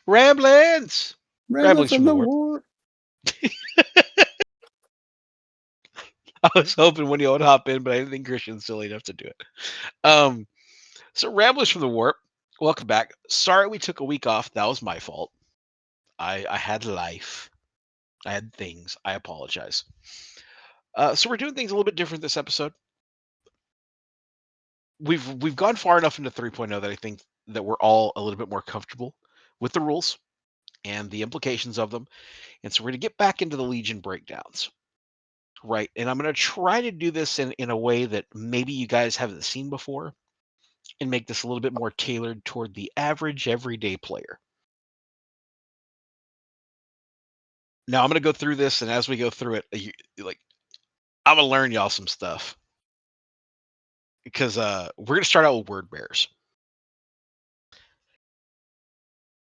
Ramblings! Rambling Ramblings from from the the Warp. war. I was hoping when you would hop in, but I didn't think Christian's silly enough to do it. So Ramblings from the Warp, welcome back. Sorry we took a week off. That was my fault. I had life. I had things. I apologize. So we're doing things a little bit different this episode. We've gone far enough into 3.0 that I think that we're all a little bit more comfortable with the rules and the implications of them. And so we're going to get back into the Legion breakdowns. Right. And I'm going to try to do this in a way that maybe you guys haven't seen before and make this a little bit more tailored toward the average everyday player. Now I'm going to go through this, and as we go through it, I'm going to learn y'all some stuff. Because we're going to start out with word bearers.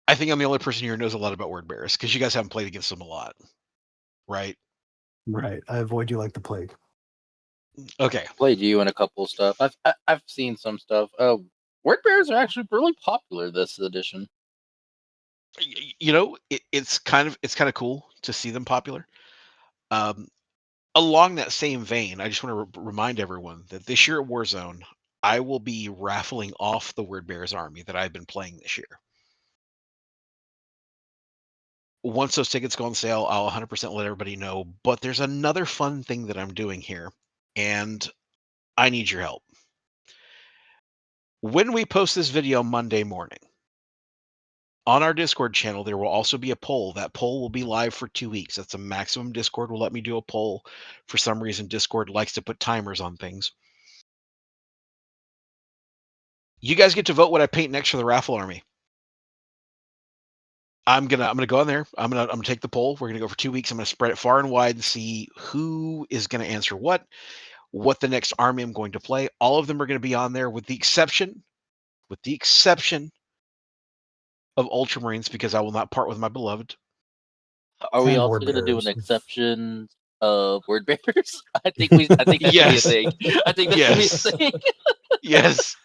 I think I'm the only person here who knows a lot about word bearers because you guys haven't played against them a lot, right? Right. I avoid you like the plague. Okay. Played you in a couple of stuff. I've seen some stuff. Word bears are actually really popular this edition. You know, it's kind of cool to see them popular. Along that same vein, I just want to remind everyone that this year at Warzone, I will be raffling off the Word Bears army that I've been playing this year. Once those tickets go on sale, I'll 100% let everybody know. But there's another fun thing that I'm doing here, and I need your help. When we post this video Monday morning, on our Discord channel, there will also be a poll. That poll will be live for 2 weeks. That's a maximum. Discord will let me do a poll. For some reason, Discord likes to put timers on things. You guys get to vote what I paint next for the raffle army. I'm gonna go in there. I'm gonna take the poll. We're gonna go for 2 weeks. I'm gonna spread it far and wide and see who is gonna answer what the next army I'm going to play. All of them are gonna be on there, with the exception of Ultramarines, because I will not part with my beloved. Are we And also word going to do an bearers. exception of word bearers? I think that's gonna be a Yes. thing. I think that's Yes. gonna be a thing. Yes.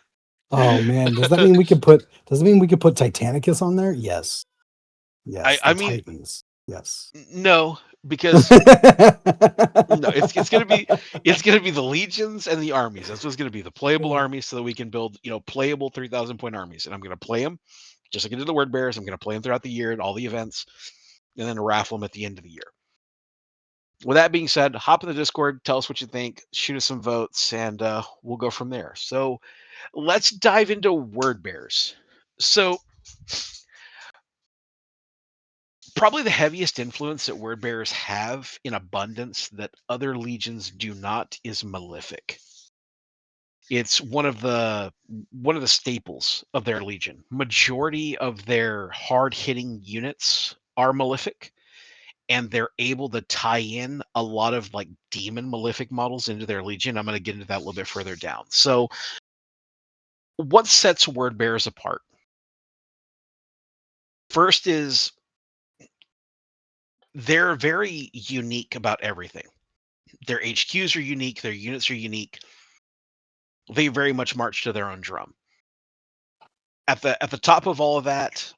Oh man, does that mean we could put Titanicus on there? Yes. Yes. I the mean, Titans. Yes. no, because no, it's gonna be the legions and the armies. That's what's gonna be, the playable armies, so that we can build playable 3,000 point armies. And I'm gonna play them just like I did the word bearers. I'm gonna play them throughout the year and all the events, and then raffle them at the end of the year. With that being said, hop in the Discord, tell us what you think, shoot us some votes, and we'll go from there. So let's dive into word bearers. So probably the heaviest influence that word bearers have in abundance that other legions do not is Malefic. It's one of the staples of their legion. Majority of their hard-hitting units are Malefic, and they're able to tie in a lot of like demon Malefic models into their legion. I'm going to get into that a little bit further down. So what sets word bearers apart? First is they're very unique about everything. Their HQs are unique, their units are unique. They very much march to their own drum. At the top of all of that,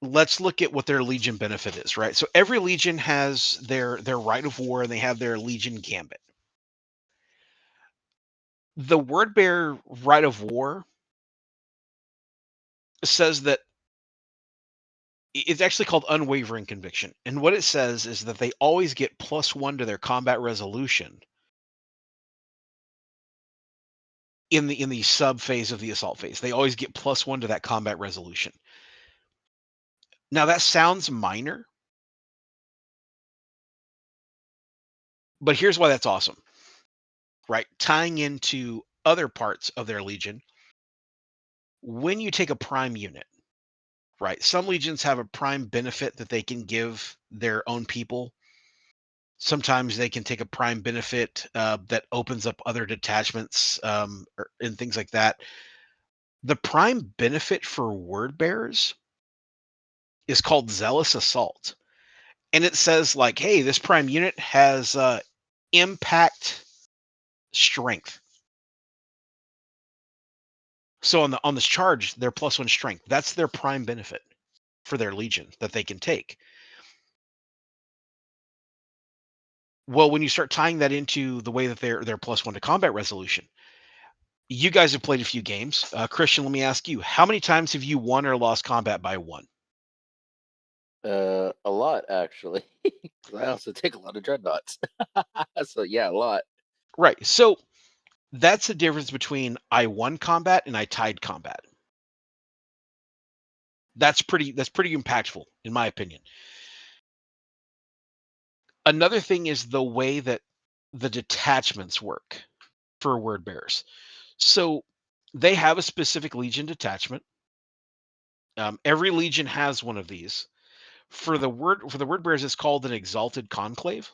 let's look at what their legion benefit is, right? So every legion has their right of war, and they have their legion gambit. The word bearer right of war says that it's actually called unwavering conviction. And what it says is that they always get +1 to their combat resolution in the sub phase of the assault phase. They always get +1 to that combat resolution. Now that sounds minor, but here's why that's awesome, right? Tying into other parts of their legion, when you take a prime unit, right? Some legions have a prime benefit that they can give their own people. Sometimes they can take a prime benefit that opens up other detachments and things like that. The prime benefit for word bearers is called Zealous Assault. And it says, like, hey, this prime unit has impact strength. So on this charge, they're +1 strength. That's their prime benefit. for their legion that they can take. Well, when you start tying that into the way that they're +1 to combat resolution, you guys have played a few games. Christian, let me ask you, how many times have you won or lost combat by 1? A lot actually. 'Cause I also take a lot of dreadnoughts. So yeah, a lot. Right. So that's the difference between I won combat and I tied combat. That's pretty impactful in my opinion. Another thing is the way that the detachments work for word bearers. So they have a specific legion detachment. Every legion has one of these. For the word bearers, it's called an exalted conclave.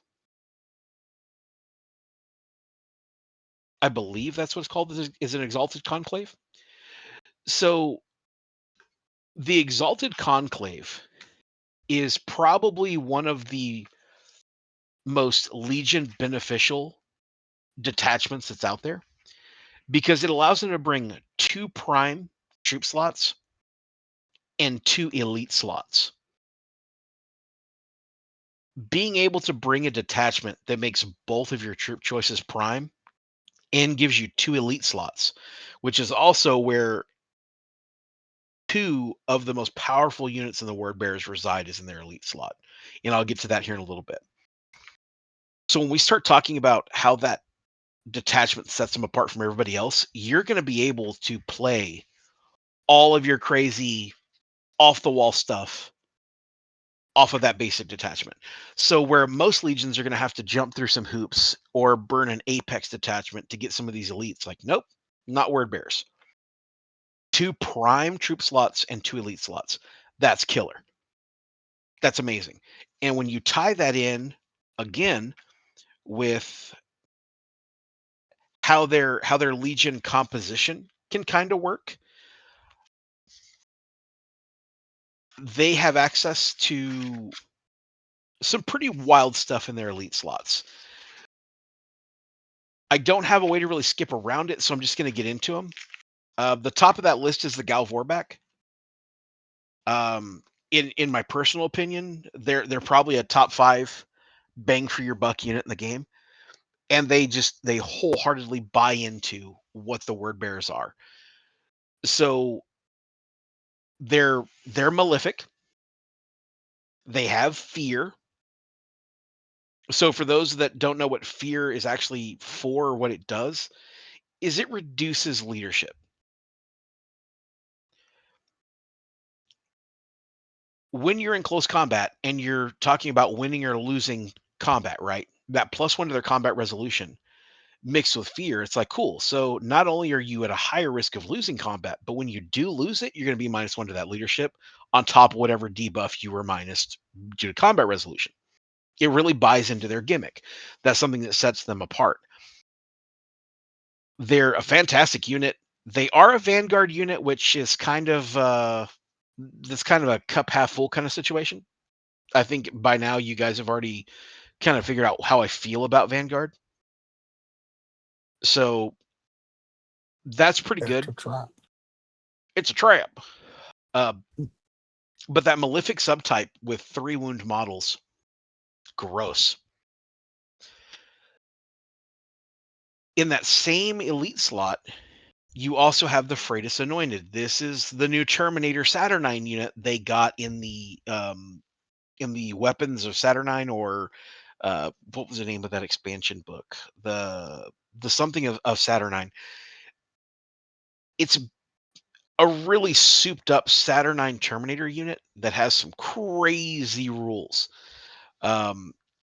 I believe that's what it's called, is an exalted conclave. So the exalted conclave is probably one of the most legion beneficial detachments that's out there because it allows them to bring 2 prime troop slots and 2 elite slots. Being able to bring a detachment that makes both of your troop choices prime and gives you 2 elite slots, which is also where 2 of the most powerful units in the word bearers reside is in their elite slot. And I'll get to that here in a little bit. So when we start talking about how that detachment sets them apart from everybody else, you're going to be able to play all of your crazy off the wall stuff off of that basic detachment. So where most legions are going to have to jump through some hoops or burn an apex detachment to get some of these elites, like nope, not word bearers. 2 prime troop slots and 2 elite slots. That's killer. That's amazing. And when you tie that in again with how their legion composition can kind of work, they have access to some pretty wild stuff in their elite slots. I don't have a way to really skip around it, so I'm just going to get into them. The top of that list is the Gal Vorback. In my personal opinion, they're probably a top 5 bang for your buck unit in the game, and they wholeheartedly buy into what the word bearers are. So they're malefic. They have fear. So for those that don't know what fear is actually for or what it does, is it reduces leadership. When you're in close combat and you're talking about winning or losing combat, right? That +1 to their combat resolution mixed with fear, it's like cool. So not only are you at a higher risk of losing combat, but when you do lose it, you're going to be -1 to that leadership on top of whatever debuff you were minus due to combat resolution. It really buys into their gimmick. That's something that sets them apart. They're a fantastic unit. They are a vanguard unit, which is kind of that's kind of a cup half full kind of situation. I think by now you guys have already kind of figured out how I feel about Vanguard. So that's pretty good. Character trap. It's a trap. Uh, but that Malefic subtype with 3 wound models, gross. In that same elite slot, you also have the Freitas Anointed. This is the new Terminator Saturnine unit they got in the Weapons of Saturnine, or what was the name of that expansion book? The something of Saturnine. It's a really souped up Saturnine Terminator unit that has some crazy rules. Um,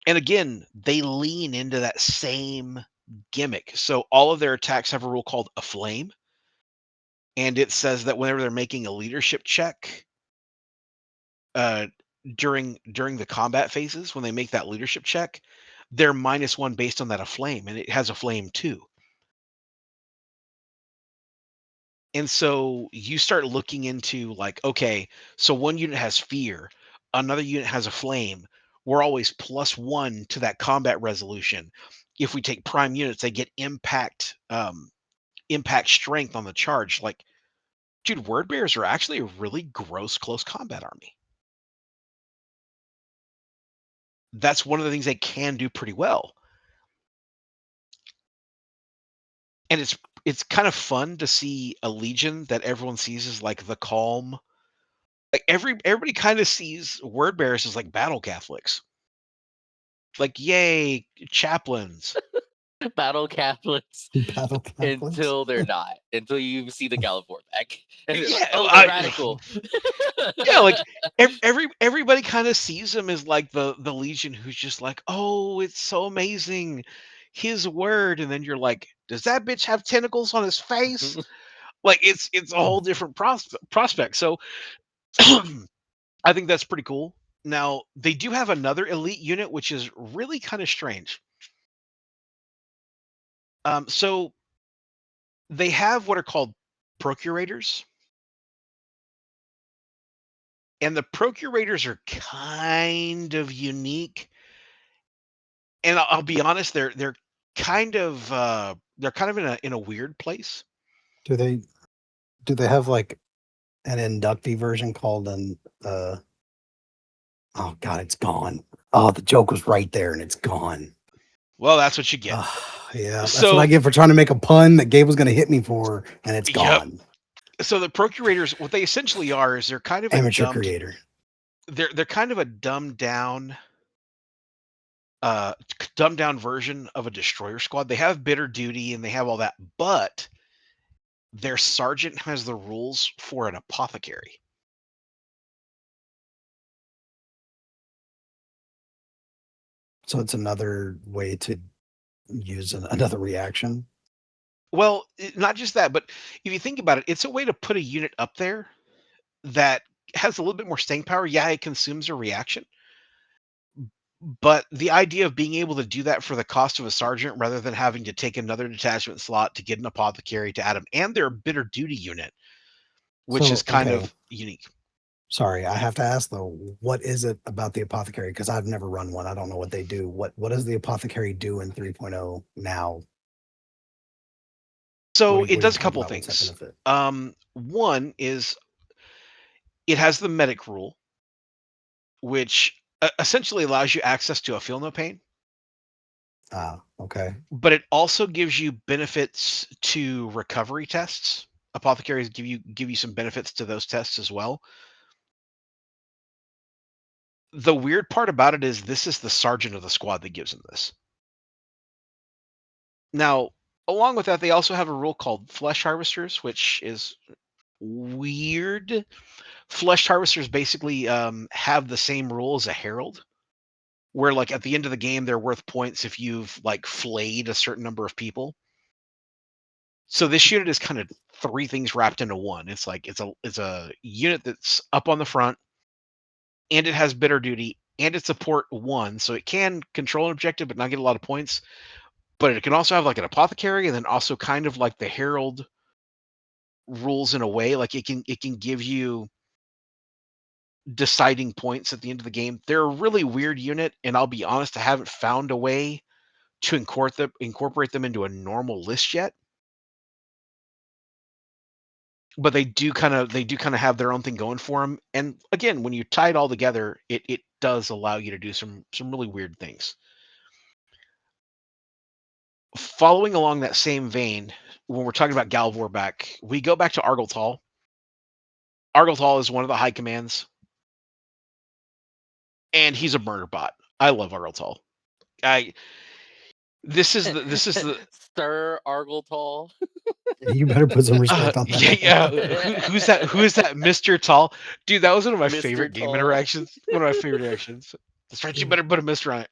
and again, they lean into that same gimmick. So all of their attacks have a rule called a flame, and it says that whenever they're making a leadership check, uh, during the combat phases, when they make that leadership check, they're -1 based on that aflame, and it has a flame too. And so you start looking into like, okay, so one unit has fear, another unit has a flame. We're always +1 to that combat resolution. If we take prime units, they get impact strength on the charge. Like, dude, word bearers are actually a really gross close combat army. that's one of the things they can do pretty well. And it's kind of fun to see a legion that everyone sees as like the calm. Like everybody kind of sees word bearers as like battle Catholics. Like, yay, chaplains. Battle Catholics Battle Catholics. until they're not. Until you see the Galivore back. And you're like, Yeah, oh, they're radical. yeah, like everybody kind of sees him as like the legion who's just like, oh, it's so amazing, his word, and then you're like, does that bitch have tentacles on his face? Like it's a whole different prospect. So I think that's pretty cool. Now they do have another elite unit, which is really kind of strange. So they have what are called procurators. And the procurators are kind of unique. And I'll be honest, they're kind of in a weird place. Do they have like an inductee version called an oh god, it's gone. Oh, the joke was right there and it's gone. Well, that's what you get. Yeah, that's So what I get for trying to make a pun that Gabe was going to hit me for, and it's yep. gone. So the procurators, what they essentially are, is they're kind of Amateur creator. They're kind of a dumbed down version of a destroyer squad. They have bitter duty and they have all that, but their sergeant has the rules for an apothecary. So it's another way to use another reaction. Well, not just that, but if you think about it, it's a way to put a unit up there that has a little bit more staying power. Yeah, it consumes a reaction, but the idea of being able to do that for the cost of a sergeant rather than having to take another detachment slot to get an apothecary to add them, and their bitter duty unit, which is kind of unique. Sorry, I have to ask though, what is it about the apothecary? Because I've never run one. I don't know what they do. What does the apothecary do in 3.0 now? So What it are you does a talking couple about? What's that things. benefit? One is it has the medic rule, which essentially allows you access to a feel no pain. Okay. But it also gives you benefits to recovery tests. Apothecaries give you some benefits to those tests as well. The weird part about it is this is the sergeant of the squad that gives him this. Now, along with that, they also have a rule called flesh harvesters, which is weird. Flesh harvesters basically have the same rule as a herald, where like at the end of the game they're worth points if you've like flayed a certain number of people. So this unit is kind of three things wrapped into one. It's like it's a unit that's up on the front, and it has bitter duty, and it's a port one, so it can control an objective but not get a lot of points. But it can also have like an apothecary, and then also kind of like the herald rules in a way. Like it can give you deciding points at the end of the game. They're a really weird unit, and I'll be honest, I haven't found a way to incorporate them into a normal list yet. But they do kind of have their own thing going for them. And again, when you tie it all together, it does allow you to do some really weird things. Following along that same vein, when we're talking about Galvor back, we go back to Argyltal. Argyltal is one of the high commands, and he's a murder bot. I love Argyltal. I this is the Sir Argyltal. You better put some respect on that. yeah. Who's that? Who is that, Mr. Tall? Dude, that was one of my Mr. favorite game Tall. interactions. One of my favorite actions. That's right. You better put a Mr. on it.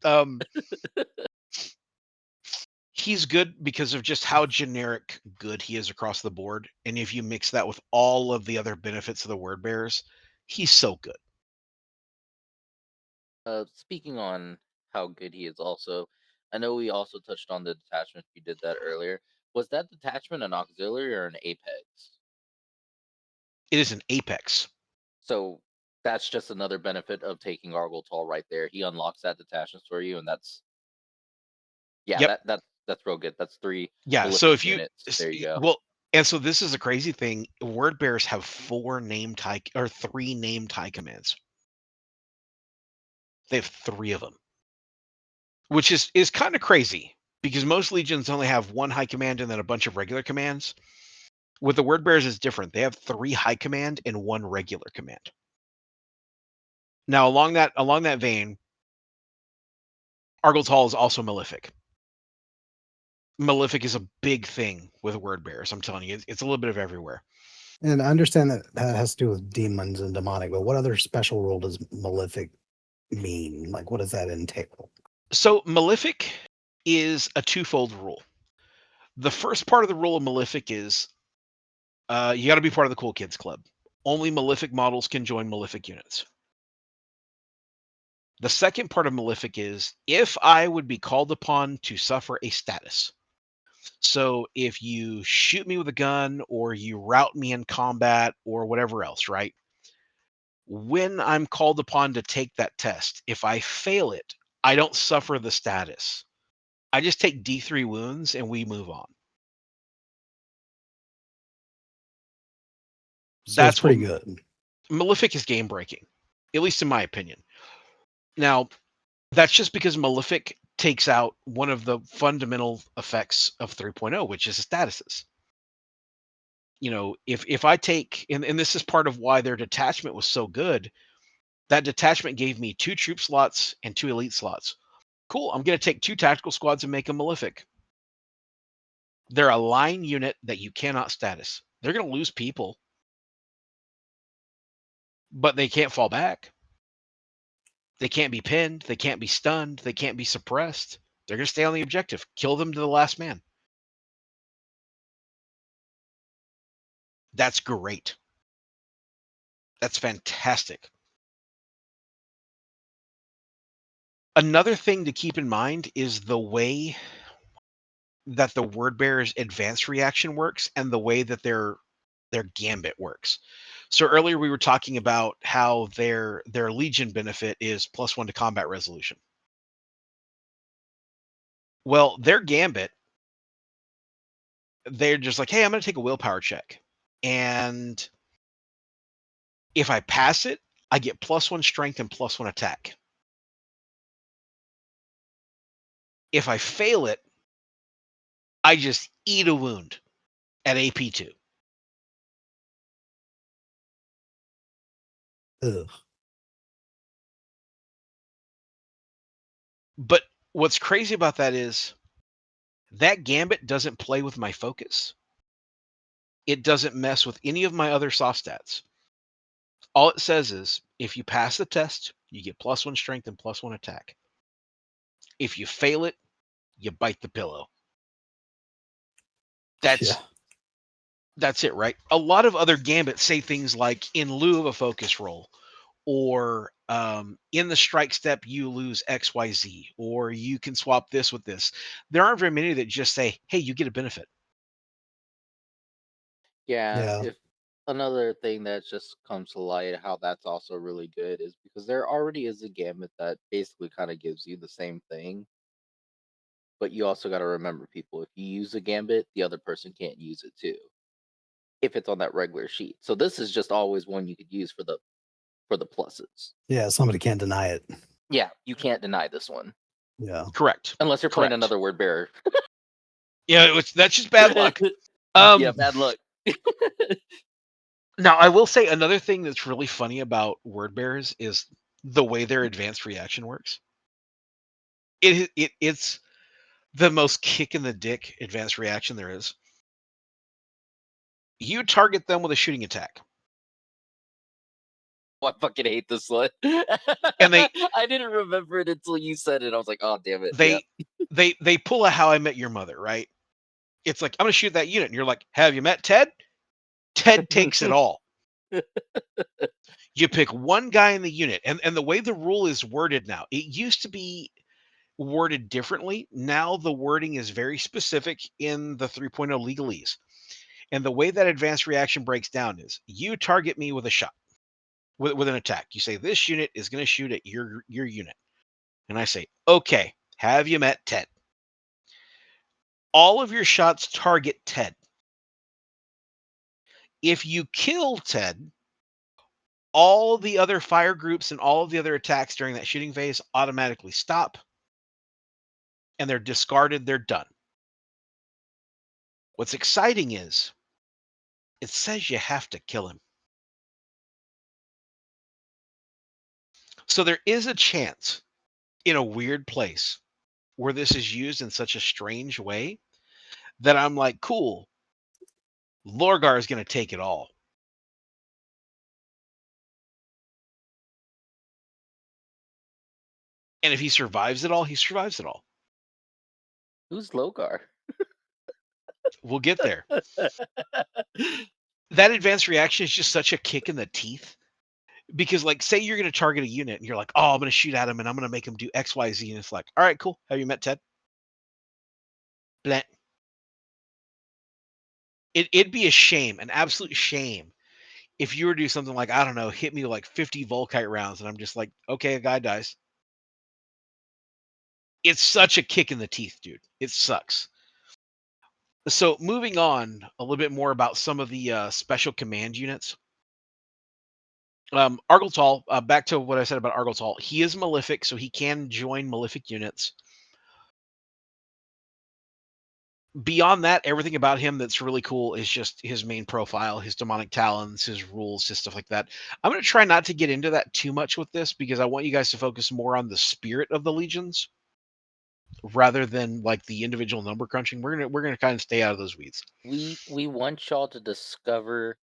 Um, he's good because of just how generic good he is across the board. And if you mix that with all of the other benefits of the word bearers, he's so good. Speaking on how good he is, also, I know we also touched on the detachment. You did that earlier. Was that detachment an auxiliary or an apex? It is an apex. So that's just another benefit of taking Argyltal right there. He unlocks that detachment for you, and that's Yep. that's real good. That's three Yeah. So prolific if you units. There you go. well, and so this is a crazy thing. Word bearers have three named high commands. They have 3 of them, which is kind of crazy because most legions only have 1 high command and then a bunch of regular commands. With the word bearers, it's different. They have 3 high command and 1 regular command. Now, along that vein, Argold's Hall is also malefic. Malefic is a big thing with word bearers. I'm telling you, it's a little bit of everywhere. And I understand that that has to do with demons and demonic, but what other special rule does malefic mean? Like, what does that entail? So malefic is a twofold rule. The first part of the rule of malefic is you got to be part of the cool kids club. Only malefic models can join malefic units. The second part of malefic is if I would be called upon to suffer a status. So if you shoot me with a gun or you rout me in combat or whatever else, right? When I'm called upon to take that test, if I fail it, I don't suffer the status. I just take D3 wounds and we move on. So it's That's what pretty good. Malefic is game breaking, at least in my opinion. Now, that's just because Malefic takes out one of the fundamental effects of 3.0, which is statuses. You know, if I take, and this is part of why their detachment was so good, that detachment gave me 2 troop slots and 2 elite slots. Cool, I'm going to take 2 tactical squads and make them Malefic. They're a line unit that you cannot status. They're going to lose people, but they can't fall back. They can't be pinned. They can't be stunned. They can't be suppressed. They're going to stay on the objective. Kill them to the last man. That's great. That's fantastic. Another thing to keep in mind is the way that the word bearer's advanced reaction works and the way that their gambit works. So earlier we were talking about how their legion benefit is +1 to combat resolution. Well, their gambit, they're just like, hey, I'm going to take a willpower check. And if I pass it, I get +1 strength and +1 attack. If I fail it, I just eat a wound at AP2. Ugh. But what's crazy about that is that gambit doesn't play with my focus. It doesn't mess with any of my other soft stats. All it says is if you pass the test, you get +1 strength and +1 attack. If you fail it, you bite the pillow. Yeah. That's it, right? A lot of other gambits say things like in lieu of a focus roll, or in the strike step you lose XYZ, or you can swap this with this. There aren't very many that just say, hey, you get a benefit. Yeah, Yeah. if another thing that just comes to light how that's also really good is because there already is a gambit that basically kind of gives you the same thing, but you also got to remember, people, if you use a gambit, the other person can't use it too if it's on that regular sheet. So this is just always one you could use for the pluses. Yeah. Somebody can't deny it. Yeah, you can't deny this one Yeah. Correct. unless you're playing Correct. another word bearer. Yeah, that's just bad luck. Yeah, bad luck. Now, I will say another thing that's really funny about word bearers is the way their advanced reaction works. It's the most kick in the dick advanced reaction there is. You target them with a shooting attack. Oh, I fucking hate this one. And they I didn't remember it until you said it. I was like, oh damn it. they they pull a How I Met Your Mother, right? It's like, I'm gonna shoot that unit, and you're like, have you met Ted? Ted takes it all. You pick one guy in the unit, and the way the rule is worded now, it used to be worded differently. Now the wording is very specific in the 3.0 legalese. And the way that advanced reaction breaks down is you target me with a shot, with an attack. You say this unit is going to shoot at your unit. And I say, okay, have you met Ted? All of your shots target Ted. If you kill Ted, all the other fire groups and all of the other attacks during that shooting phase automatically stop, and they're discarded, they're done. What's exciting is it says you have to kill him. So there is a chance in a weird place where this is used in such a strange way that I'm like, cool, Lorgar is going to take it all. And if he survives it all, he survives it all. Who's Logar? We'll get there. That advanced reaction is just such a kick in the teeth. Because, like, say you're going to target a unit and you're like, oh, I'm going to shoot at him and I'm going to make him do X, Y, Z. And it's like, all right, cool. Have you met Ted? Blah. It'd be a shame, an absolute shame, if you were to do something like, I don't know, hit me with like 50 Volkite rounds. And I'm just like, okay, a guy dies. It's such a kick in the teeth, dude. It sucks. So moving on a little bit more about some of the special command units. Argoltal, back to what I said about Argoltal. He is malefic, so he can join malefic units. Beyond that, everything about him that's really cool is just his main profile, his demonic talents, his rules, his stuff like that. I'm going to try not to get into that too much with this because I want you guys to focus more on the spirit of the legions rather than like the individual number crunching. We're gonna kind of stay out of those weeds. We want y'all to discover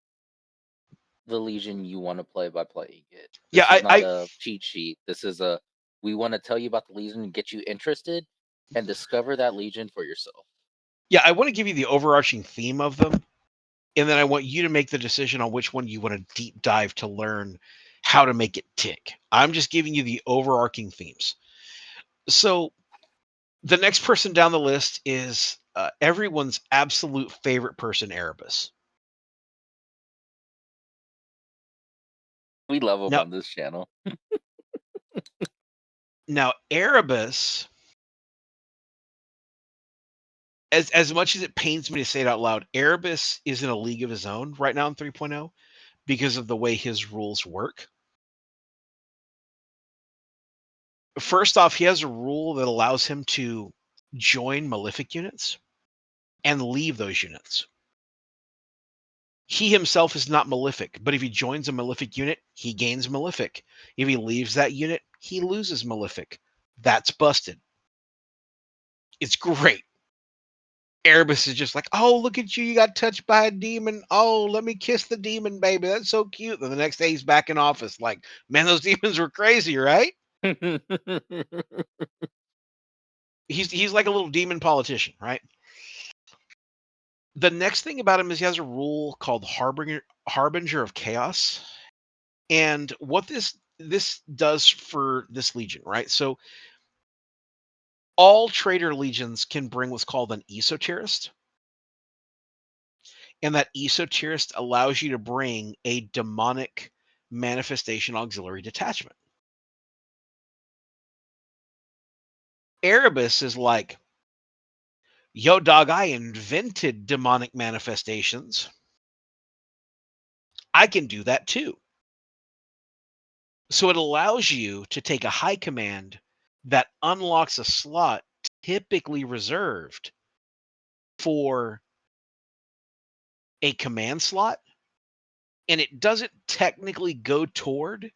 the Legion you want to play by playing it. This Yeah, is not a cheat sheet. This is a we want to tell you about the Legion and get you interested and discover that Legion for yourself. yeah, I want to give you the overarching theme of them, and then I want you to make the decision on which one you want to deep dive to learn how to make it tick. I'm just giving you the overarching themes. So the next person down the list is everyone's absolute favorite person, Erebus. We love him Now, on this channel. now Erebus, as much as it pains me to say it out loud, Erebus is in a league of his own right now in 3.0 because of the way his rules work. First off, he has a rule that allows him to join malefic units and leave those units. He himself is not malefic, but if he joins a malefic unit, he gains malefic. If he leaves that unit, he loses malefic. That's busted. It's great. Erebus is just like, oh, look at you. You got touched by a demon. Oh, let me kiss the demon, baby. That's so cute. Then the next day he's back in office. Like, man, those demons were crazy, right? He's like a little demon politician, right? The next thing about him is he has a rule called Harbinger of Chaos. And what this does for this legion, right? So all traitor legions can bring what's called an esoterist. And that esoterist allows you to bring a demonic manifestation auxiliary detachment. Erebus is like, yo, dog, I invented demonic manifestations. I can do that too. So it allows you to take a high command that unlocks a slot typically reserved for a command slot, and it doesn't technically go toward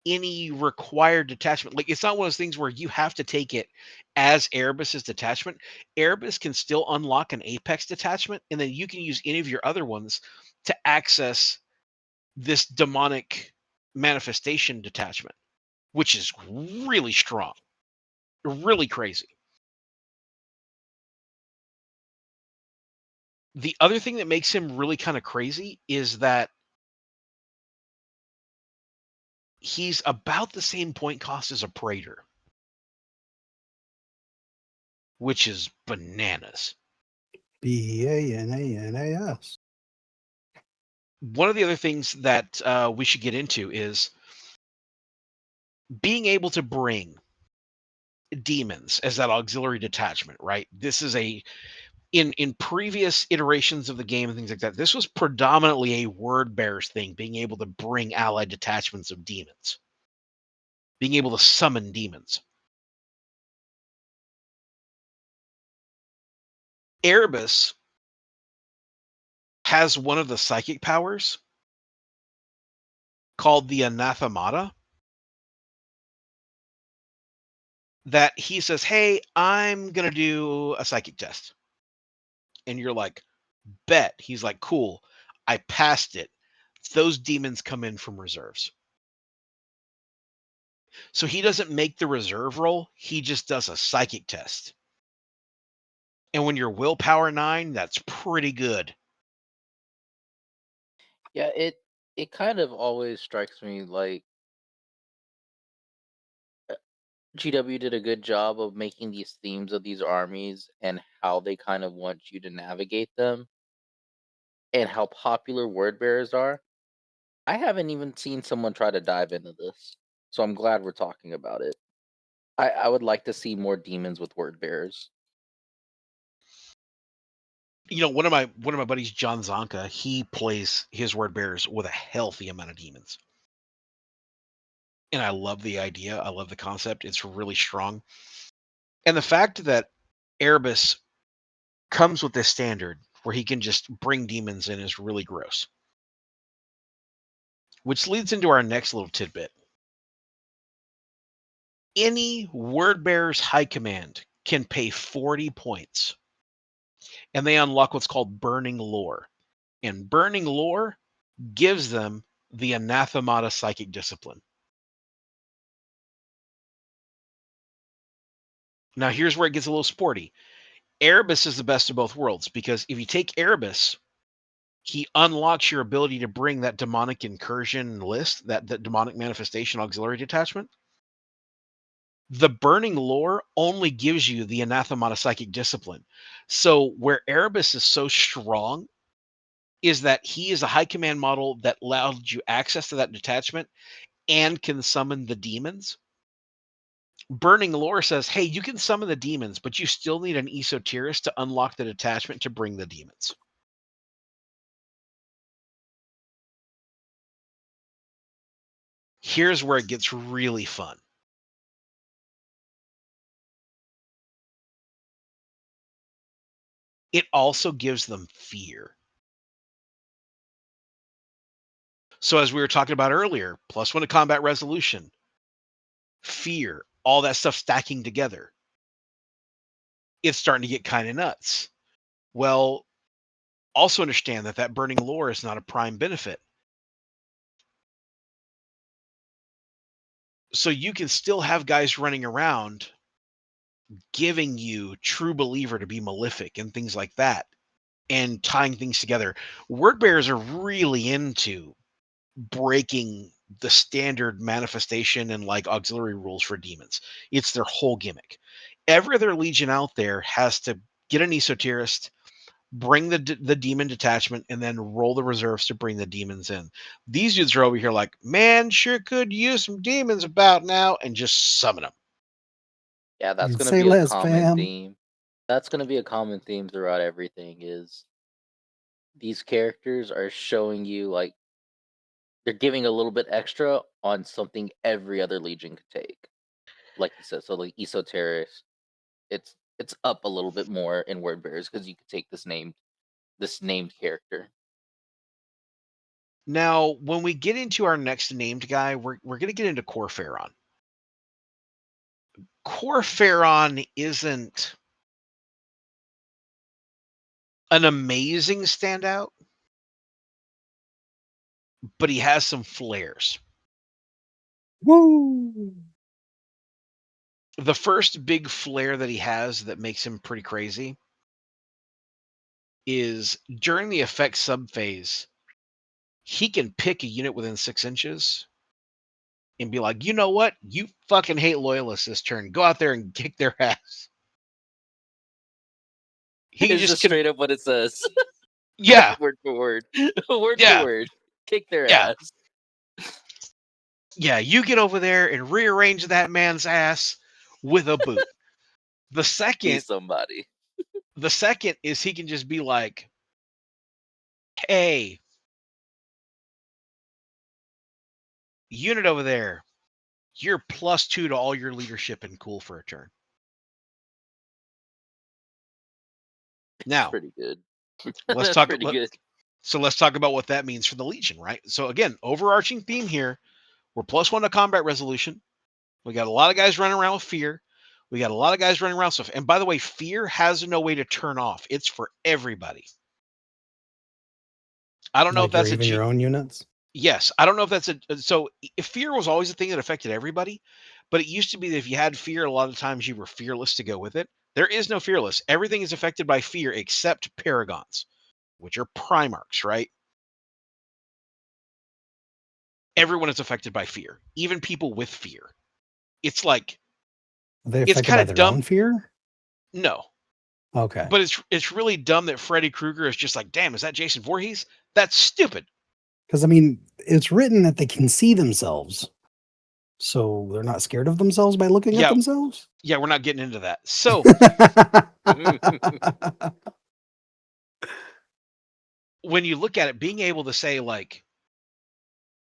any required detachment. Like, it's not one of those things where you have to take it as Erebus's detachment. Erebus can still unlock an Apex detachment, and then you can use any of your other ones to access this demonic manifestation detachment, which is really strong, really crazy. The other thing that makes him really kind of crazy is that he's about the same point cost as a Praetor, which is bananas. Bananas. One of the other things that we should get into is being able to bring demons as that auxiliary detachment, right? This is a in previous iterations of the game and things like that, this was predominantly a word bearers thing, being able to bring allied detachments of demons, being able to summon demons. Erebus has one of the psychic powers called the Anathemata that he says, hey, I'm going to do a psychic test. And you're like, bet. He's like, cool. I passed it. Those demons come in from reserves. So he doesn't make the reserve roll. He just does a psychic test. And when you're willpower 9, that's pretty good. Yeah, it kind of always strikes me like GW did a good job of making these themes of these armies and how they kind of want you to navigate them and how popular word bearers are. I haven't even seen someone try to dive into this, so I'm glad we're talking about it. I would like to see more demons with word bearers. You know, one of my buddies, John Zonka, he plays his word bearers with a healthy amount of demons. And I love the idea. I love the concept. It's really strong. And the fact that Erebus comes with this standard where he can just bring demons in is really gross. Which leads into our next little tidbit. Any word bearer's high command can pay 40 points. And they unlock what's called burning lore. And burning lore gives them the Anathemata psychic discipline. Now, here's where it gets a little sporty. Erebus is the best of both worlds because if you take Erebus, he unlocks your ability to bring that demonic incursion list, that demonic manifestation auxiliary detachment. The burning lore only gives you the Anathemata psychic discipline. So where Erebus is so strong is that he is a high command model that allowed you access to that detachment and can summon the demons. Burning lore says, hey, you can summon the demons, but you still need an esoterist to unlock the detachment to bring the demons. Here's where it gets really fun. It also gives them fear. So as we were talking about earlier, +1 to combat resolution, fear, all that stuff stacking together. It's starting to get kind of nuts. Well, also understand that that burning lore is not a prime benefit. So you can still have guys running around giving you true believer to be malefic and things like that and tying things together. Word bearers are really into breaking the standard manifestation and like auxiliary rules for demons. It's their whole gimmick. Every other legion out there has to get an esoterist, bring the demon detachment, and then roll the reserves to bring the demons in. These dudes are over here like, man, sure could use some demons about now, and just summon them. Yeah, that's You'd going to say be a less, common fam. theme. That's going to be a common theme throughout everything is these characters are showing you like they're giving a little bit extra on something every other legion could take. Like you said, so like esoteric, it's up a little bit more in word bearers because you could take this named character. Now, when we get into our next named guy, we're going to get into Core Pharaon. Core Pharaon isn't an amazing standout, but he has some flares. Woo! The first big flare that he has that makes him pretty crazy is during the effect subphase, he can pick a unit within 6 inches and be like, you know what? You fucking hate loyalists this turn. Go out there and kick their ass. He It's just just can. straight up what it says. Yeah. Word for word. Word for Yeah. word. Kick their Yeah. ass. Yeah. You get over there and rearrange that man's ass with a boot. The Be second, somebody. The second is he can just be like, hey, unit over there, you're +2 to all your leadership and cool for a turn. It's Now, pretty good. let's That's talk. pretty good. So let's talk about what that means for the Legion, right? So again, overarching theme here: we're +1 to combat resolution. We got a lot of guys running around with fear. We got a lot of guys running around stuff. And by the way, fear has no way to turn off. It's for everybody. I don't know if Like, or that's a even your own units. Yes, I don't know if that's so if fear was always a thing that affected everybody, but it used to be that if you had fear, a lot of times you were fearless to go with it. There is no fearless. Everything is affected by fear except paragons, which are primarchs, right? Everyone is affected by fear, even people with fear. It's like Are they it's affected kind by of their dumb. own fear? No, Okay. but it's really dumb that Freddy Krueger is just like, damn, is that Jason Voorhees? That's stupid. Because I mean, it's written that they can see themselves. So they're not scared of themselves by looking at Yeah, themselves? yeah, we're not getting into that. So when you look at it, being able to say like,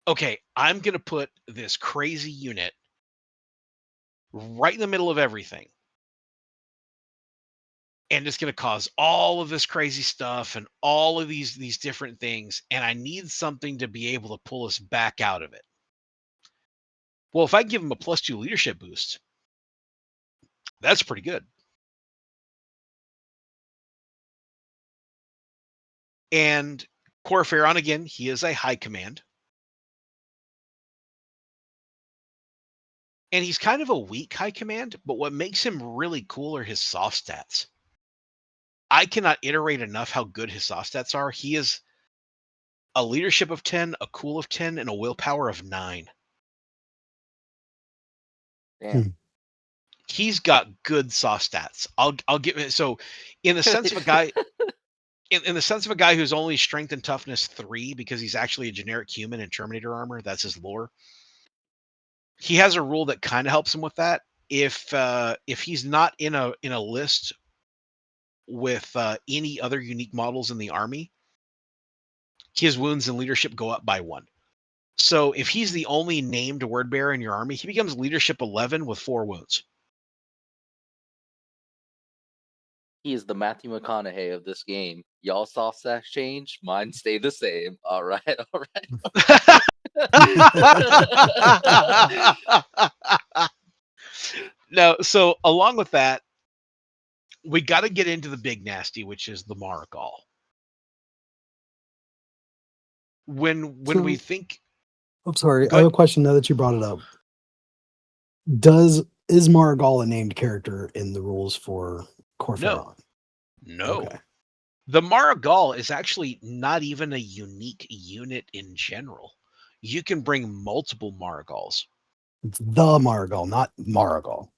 okay, I'm going to put this crazy unit right in the middle of everything. And it's going to cause all of this crazy stuff and all of these different things. And I need something to be able to pull us back out of it. Well, if I give him a +2 leadership boost, that's pretty good. And Corpharon, again, he is a high command. And he's kind of a weak high command, but what makes him really cool are his soft stats. I cannot iterate enough how good his soft stats are. He is a leadership of 10, a cool of 10, and a willpower of 9. Damn. He's got good soft stats. I'll give it. So in the sense of a guy in the sense of a guy who's only strength and toughness 3 because he's actually a generic human in Terminator armor, that's his lore. He has a rule that kind of helps him with that. If he's not in a list with any other unique models in the army, his wounds and leadership go up by 1. So if he's the only named word bearer in your army, he becomes leadership 11 with 4 wounds. He is the Matthew McConaughey of this game. Y'all saw stats change, mine stay the same. All right, all right. No, so along with that, we got to get into the big nasty, which is the Maragall. When we So, think, I'm sorry. go I have ahead. a question now that you brought it up. Is Margal a named character in the rules for Corpharon? No. Okay. The Maragall is actually not even a unique unit in general. You can bring multiple Maragalls. It's the Margal, not Marigal.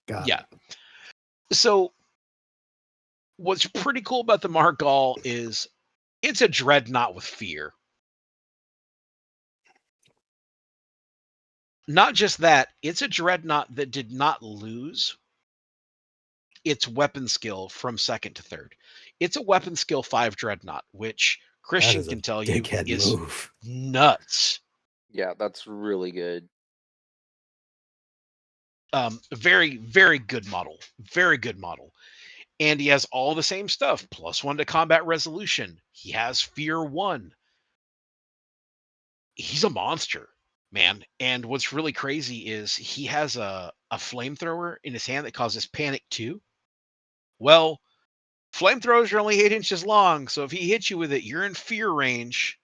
Got Yeah. it. So what's pretty cool about the Maragall is it's a dreadnought with fear. Not just that, it's a dreadnought that did not lose its weapon skill from 2nd to 3rd. It's a weapon skill 5 dreadnought, which That Christian is a can tell you dickhead is move. nuts. Yeah, that's really good. Very, very good model. Very good model. And he has all the same stuff. +1 to combat resolution. He has fear 1. He's a monster, man. And what's really crazy is he has a flamethrower in his hand that causes panic 2. Well, flamethrowers are only 8 inches long, so if he hits you with it, you're in fear range.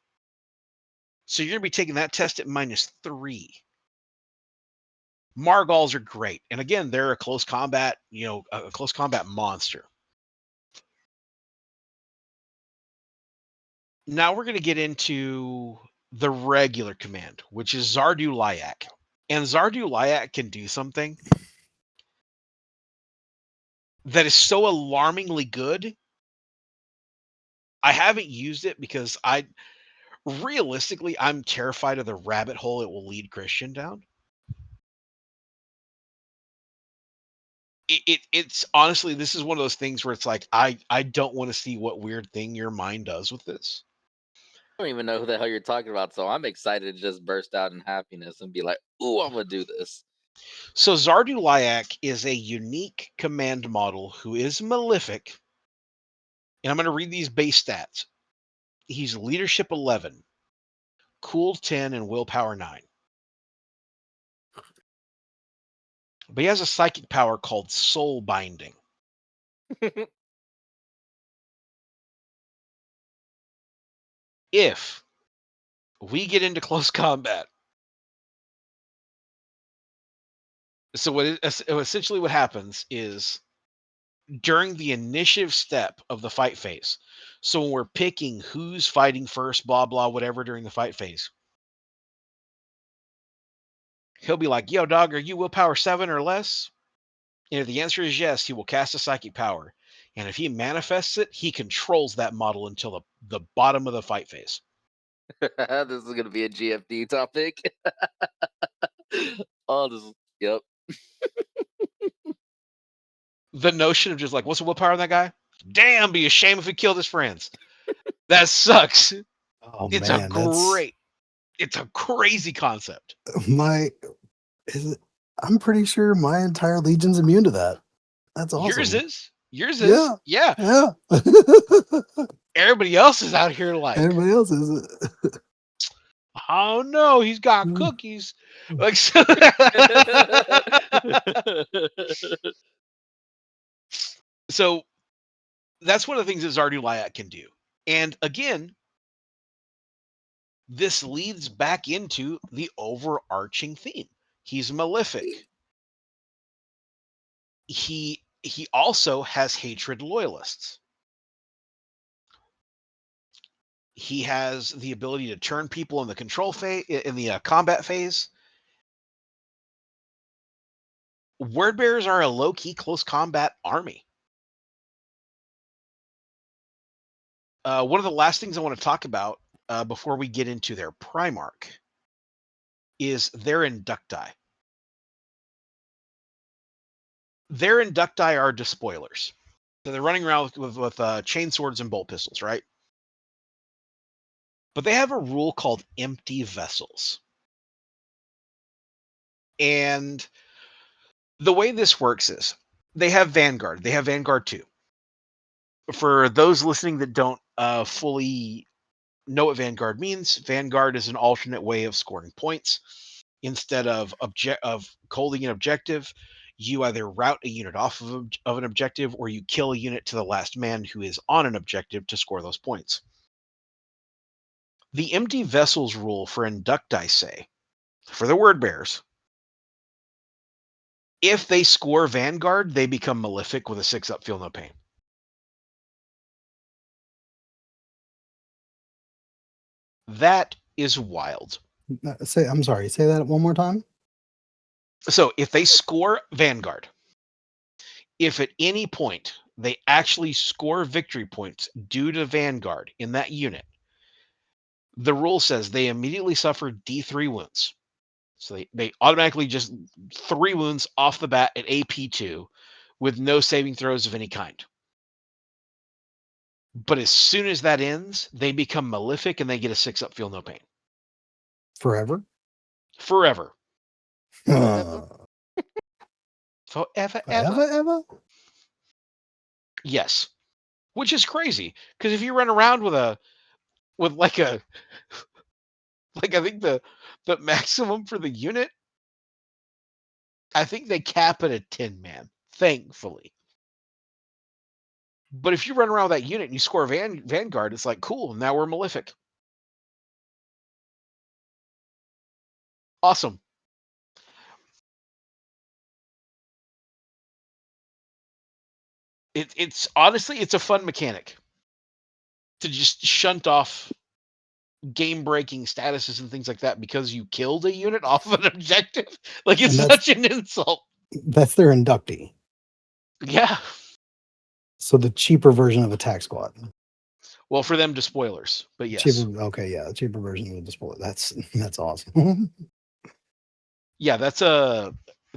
So you're going to be taking that test at -3. Margalls are great. And again, they're a close combat, a close combat monster. Now we're going to get into the regular command, which is Zardu Lyak. And Zardu Lyak can do something that is so alarmingly good. I haven't used it because realistically, I'm terrified of the rabbit hole it will lead Christian down. it's honestly, this is one of those things where it's like I don't want to see what weird thing your mind does with this. I don't even know who the hell you're talking about, so I'm excited to just burst out in happiness and be like, "Ooh, I'm gonna do this." So Zardu Lyak is a unique command model who is malefic, and I'm going to read these base stats. He's leadership 11, cool 10, and willpower 9. But he has a psychic power called soul binding. If we get into close combat, so essentially what happens is during the initiative step of the fight phase, so when we're picking who's fighting first, blah blah whatever during the fight phase, he'll be like, "Yo, dog, are you willpower 7 or less?" And if the answer is yes, he will cast a psychic power. And if he manifests it, he controls that model until the bottom of the fight phase. This is gonna be a GFD topic. Oh, yep. The notion of just like, what's the willpower on that guy? Damn, be a shame if he killed his friends. That sucks. Oh It's man, it's a crazy concept. I'm pretty sure my entire legion's immune to that. That's awesome. Yours is. Yeah. Yeah. Everybody else is out here like, Everybody else is. oh no, he's got cookies. Like so, so that's one of the things that Zardu Lyak can do. And again, this leads back into the overarching theme. He's malefic. He also has hatred loyalists. He has the ability to turn people in the control phase, in the combat phase. Word bearers are a low-key close combat army. One of the last things I want to talk about before we get into their Primarch is their inducti. Their inducti are despoilers. So they're running around with chain swords and bolt pistols, right? But they have a rule called empty vessels. And the way this works is they have Vanguard. They have Vanguard 2. For those listening that don't fully know what Vanguard means, Vanguard is an alternate way of scoring points. Instead of holding an objective, you either route a unit off of an objective or you kill a unit to the last man who is on an objective to score those points. The empty vessels rule for inducti say, for the word bearers, if they score Vanguard, they become malefic with a 6-up, feel no pain. That is wild. I'm sorry, say that one more time. So if they score Vanguard, if at any point they actually score victory points due to Vanguard in that unit, the rule says they immediately suffer D3 wounds. So they automatically just 3 wounds off the bat at AP2 with no saving throws of any kind. But as soon as that ends, they become malefic and they get a 6-up, feel no pain. Forever? Forever. Forever, Forever. ever? Yes. Which is crazy. Because if you run around with like I think the maximum for the unit, I think they cap it at 10 man, thankfully. But if you run around with that unit and you score Vanguard, it's like, cool, now we're malefic. Awesome. It's honestly, it's a fun mechanic to just shunt off game-breaking statuses and things like that because you killed a unit off of an objective. Like, it's such an insult. That's their inductee. Yeah. So the cheaper version of Attack Squad. Well, for them, despoilers, but yes. Cheaper version of the despoiler. That's awesome. Yeah,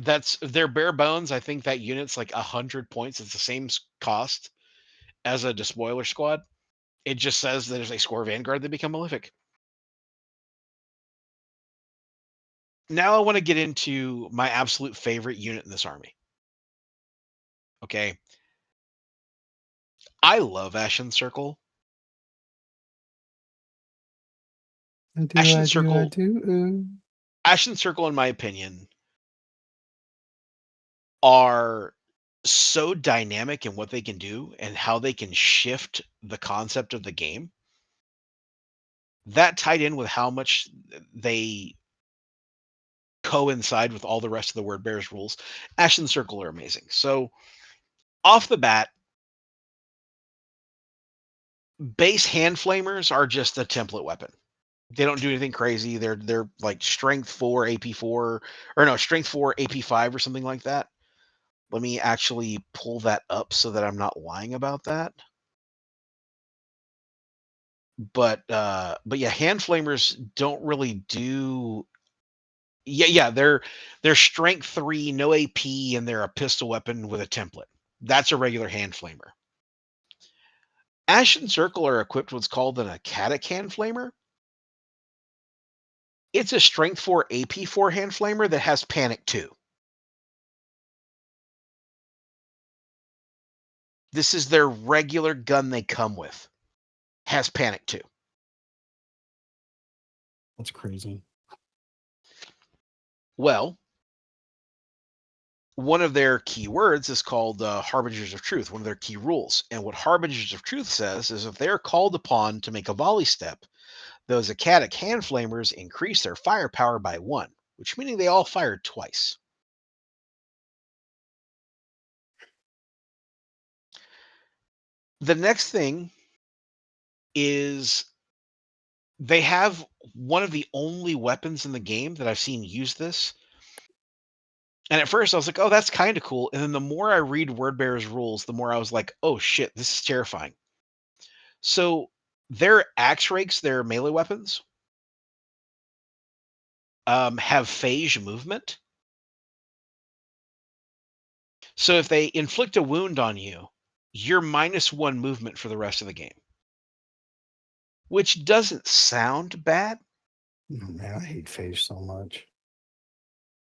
That's their bare bones. I think that unit's like 100 points. It's the same cost as a despoiler squad. It just says that there's a score Vanguard, they become malefic. Now I want to get into my absolute favorite unit in this army. Okay. I love Ashen Circle. Ashen Circle, Ashen Circle, in my opinion, are so dynamic in what they can do and how they can shift the concept of the game. That tied in with how much they coincide with all the rest of the Word Bearers rules. Ashen Circle are amazing. So off the bat, base hand flamers are just a template weapon. They don't do anything crazy. They're like strength 4, AP 4, or no, strength 4, AP 5 or something like that. Let me actually pull that up so that I'm not lying about that. But yeah, hand flamers don't really do. Yeah, they're strength 3, no AP, and they're a pistol weapon with a template. That's a regular hand flamer. Ashen Circle are equipped with what's called an Acadic hand flamer. It's a strength 4, AP 4 hand flamer that has panic 2. This is their regular gun they come with. Has panic 2. That's crazy. Well, one of their key words is called Harbingers of Truth, one of their key rules. And what Harbingers of Truth says is if they're called upon to make a volley step, those Acadic hand flamers increase their firepower by 1, which meaning they all fired twice. The next thing is they have one of the only weapons in the game that I've seen use this. And at first I was like, oh, that's kind of cool. And then the more I read Wordbearer's rules, the more I was like, oh shit, this is terrifying. So their axe rakes, their melee weapons, have phage movement. So if they inflict a wound on you, you're -1 movement for the rest of the game. Which doesn't sound bad. Oh, man, I hate phage so much.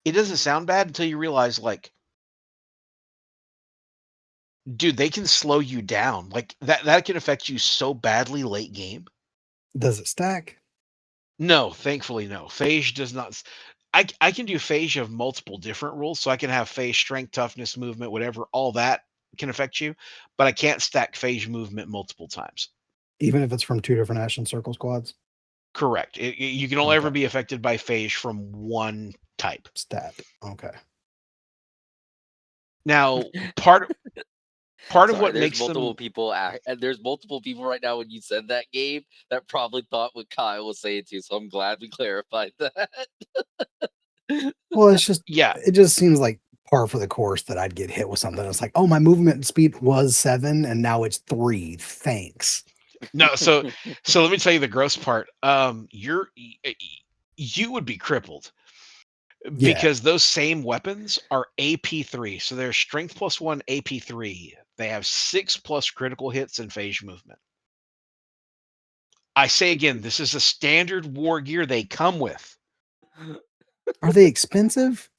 It doesn't sound bad until you realize, like, dude, they can slow you down. Like that can affect you so badly late game. Does it stack? No, thankfully, no. Phage does not. I can do phage of multiple different rules, so I can have phage strength, toughness, movement, whatever. All that can affect you, but I can't stack phage movement multiple times. Even if it's from 2 different Ashen Circle squads? Correct. You can only ever be affected by phage from one type. Stat. Okay. Now, part of what there's makes multiple them people and there's multiple people right now when you said that, Gabe, that probably thought what Kyle was saying too. So I'm glad we clarified that. Well, it's just yeah. it just seems like par for the course that I'd get hit with something. It's like, oh, my movement speed was 7 and now it's 3. Thanks. No, so let me tell you the gross part. You would be crippled because those same weapons are AP3. So they're strength +1 AP3. They have 6+ critical hits and phage movement. I say again, this is a standard war gear they come with. Are they expensive?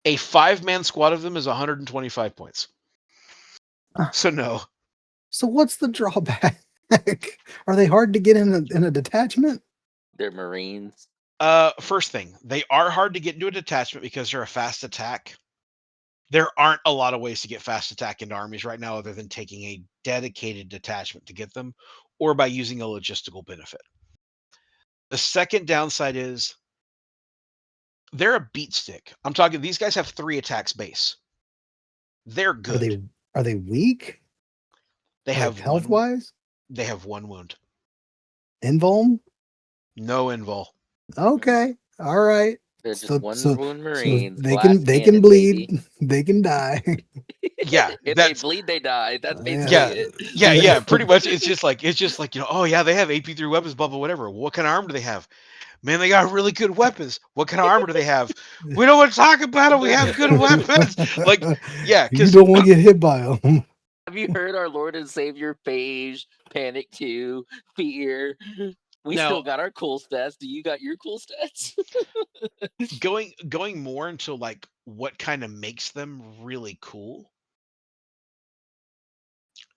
A 5-man squad of them is 125 points. So no. So what's the drawback? Are they hard to get in a detachment? They're Marines. First thing, they are hard to get into a detachment because they're a fast attack. There aren't a lot of ways to get fast attack into armies right now other than taking a dedicated detachment to get them or by using a logistical benefit. The second downside is they're a beat stick. I'm talking these guys have 3 attacks base. They're good. Are they weak? They have health wise? They have 1 wound. Invuln? No invul. Okay. All right. They're just wound Marines. So they can bleed. Baby. They can die. Yeah. If they bleed, they die. That's basically it. Yeah. Pretty much. It's just like, oh yeah, they have AP3 weapons, blah, blah, whatever. What kind of arm do they have? Man, they got really good weapons. What kind of armor do they have? We don't want to talk about it. We have good weapons. Like, yeah, you because don't want to get hit by them. Have you heard our Lord and Savior Phage, Panic 2, Fear? We now still got our cool stats. Do you got your cool stats? going more into like what kind of makes them really cool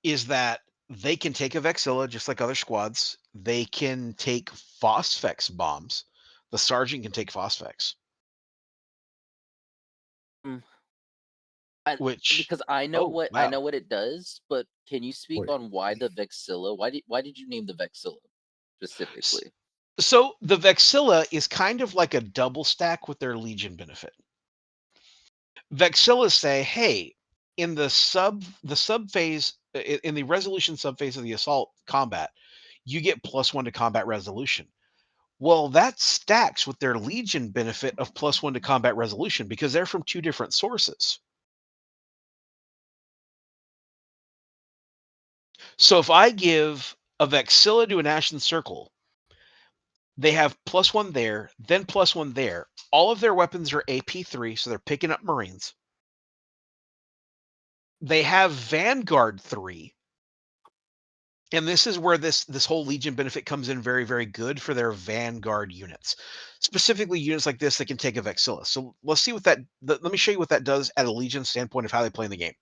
is that they can take a Vexilla just like other squads. They can take Phosphex bombs. The sergeant can take Phosphex, Mm, which because I know oh what wow. it does, but can you speak Wait. on why the Vexilla? Why did you name the Vexilla S- specifically? So the Vexilla is kind of like a double stack with their Legion benefit. Vexillas say, hey, in the sub phase in the resolution sub phase of the assault combat, you get +1 to combat resolution. Well, that stacks with their Legion benefit of +1 to combat resolution because they're from two different sources. So if I give a Vexilla to an Ashen Circle, they have +1 there, then +1 there. All of their weapons are AP3, so they're picking up Marines. They have Vanguard 3, and this is where this whole Legion benefit comes in very, very good for their Vanguard units. Specifically, units like this that can take a Vexilla. So let's see what let me show you what that does at a Legion standpoint of how they play in the game.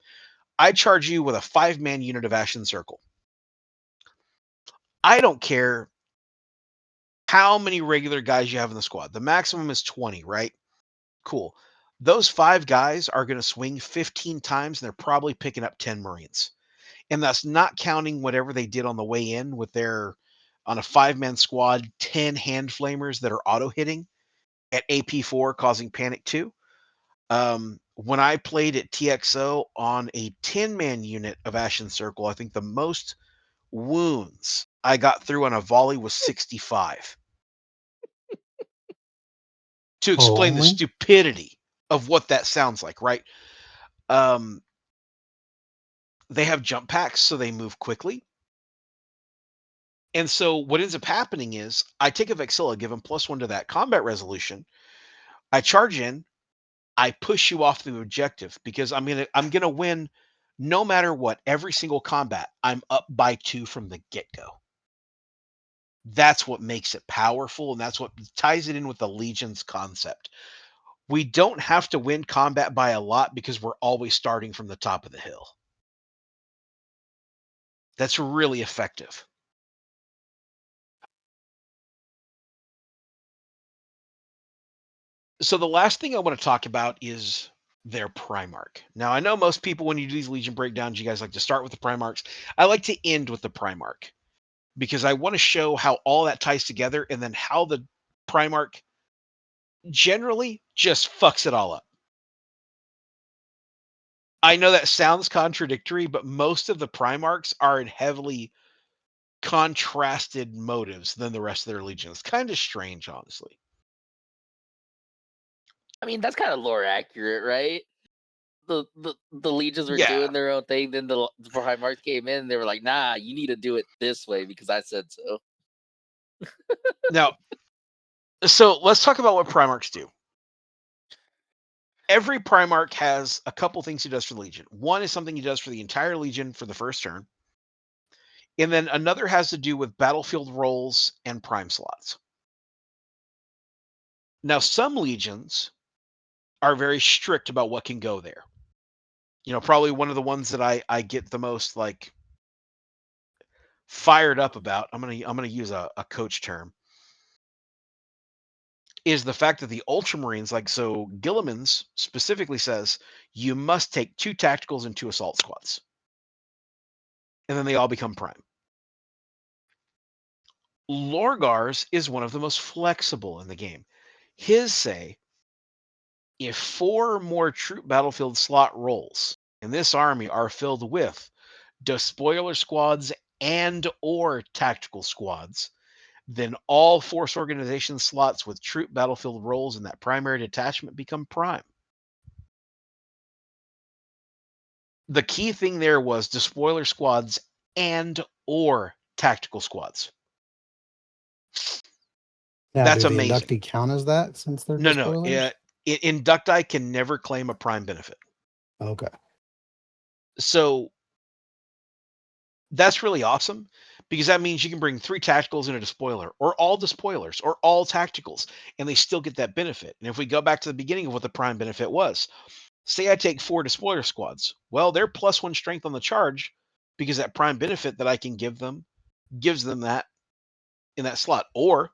I charge you with a 5-man unit of Ashen Circle. I don't care how many regular guys you have in the squad. The maximum is 20, right? Cool. Those 5 guys are going to swing 15 times, and they're probably picking up 10 Marines. And that's not counting whatever they did on the way in with their, on a 5-man squad, 10 hand flamers that are auto hitting at AP4, causing panic 2. When I played at TXO on a 10-man unit of Ashen Circle, I think the most wounds I got through on a volley was 65. To explain the Holy. stupidity of what that sounds like, right? Um, they have jump packs, so they move quickly. And so what ends up happening is I take a Vexilla, give them +1 to that combat resolution. I charge in, I push you off the objective because I'm gonna win no matter what. Every single combat, I'm up by 2 from the get-go. That's what makes it powerful, and that's what ties it in with the Legion's concept. We don't have to win combat by a lot because we're always starting from the top of the hill. That's really effective. So the last thing I want to talk about is their Primarch. Now, I know most people, when you do these Legion breakdowns, you guys like to start with the Primarchs. I like to end with the Primarch because I want to show how all that ties together and then how the Primarch generally just fucks it all up. I know that sounds contradictory, but most of the Primarchs are in heavily contrasted motives than the rest of their Legion. It's kind of strange, honestly. I mean, that's kind of lore accurate, right? The legions were Yeah. doing their own thing. Then the Primarchs came in. And they were like, "Nah, you need to do it this way because I said so." Now, so let's talk about what Primarchs do. Every Primarch has a couple things he does for the Legion. One is something he does for the entire Legion for the first turn. And then another has to do with battlefield roles and prime slots. Now, some legions are very strict about what can go there. You know, probably one of the ones that I get the most like fired up about, I'm gonna use a coach term, is the fact that the Ultramarines, like so Gilliman's specifically says, you must take 2 tacticals and 2 assault squads. And then they all become prime. Lorgar's is one of the most flexible in the game. His say, if 4 or more troop battlefield slot roles in this army are filled with despoiler squads and or tactical squads, then all force organization slots with troop battlefield roles in that primary detachment become prime. The key thing there was despoiler squads and or tactical squads. Now, That's do the amazing. inductee count as that since they're No, no. despoilers? Inducti can never claim a prime benefit. Okay. So that's really awesome because that means you can bring 3 tacticals and a despoiler, or all despoilers, or all tacticals, and they still get that benefit. And if we go back to the beginning of what the prime benefit was, say I take 4 despoiler squads. Well, they're +1 strength on the charge because that prime benefit that I can give them gives them that in that slot. Or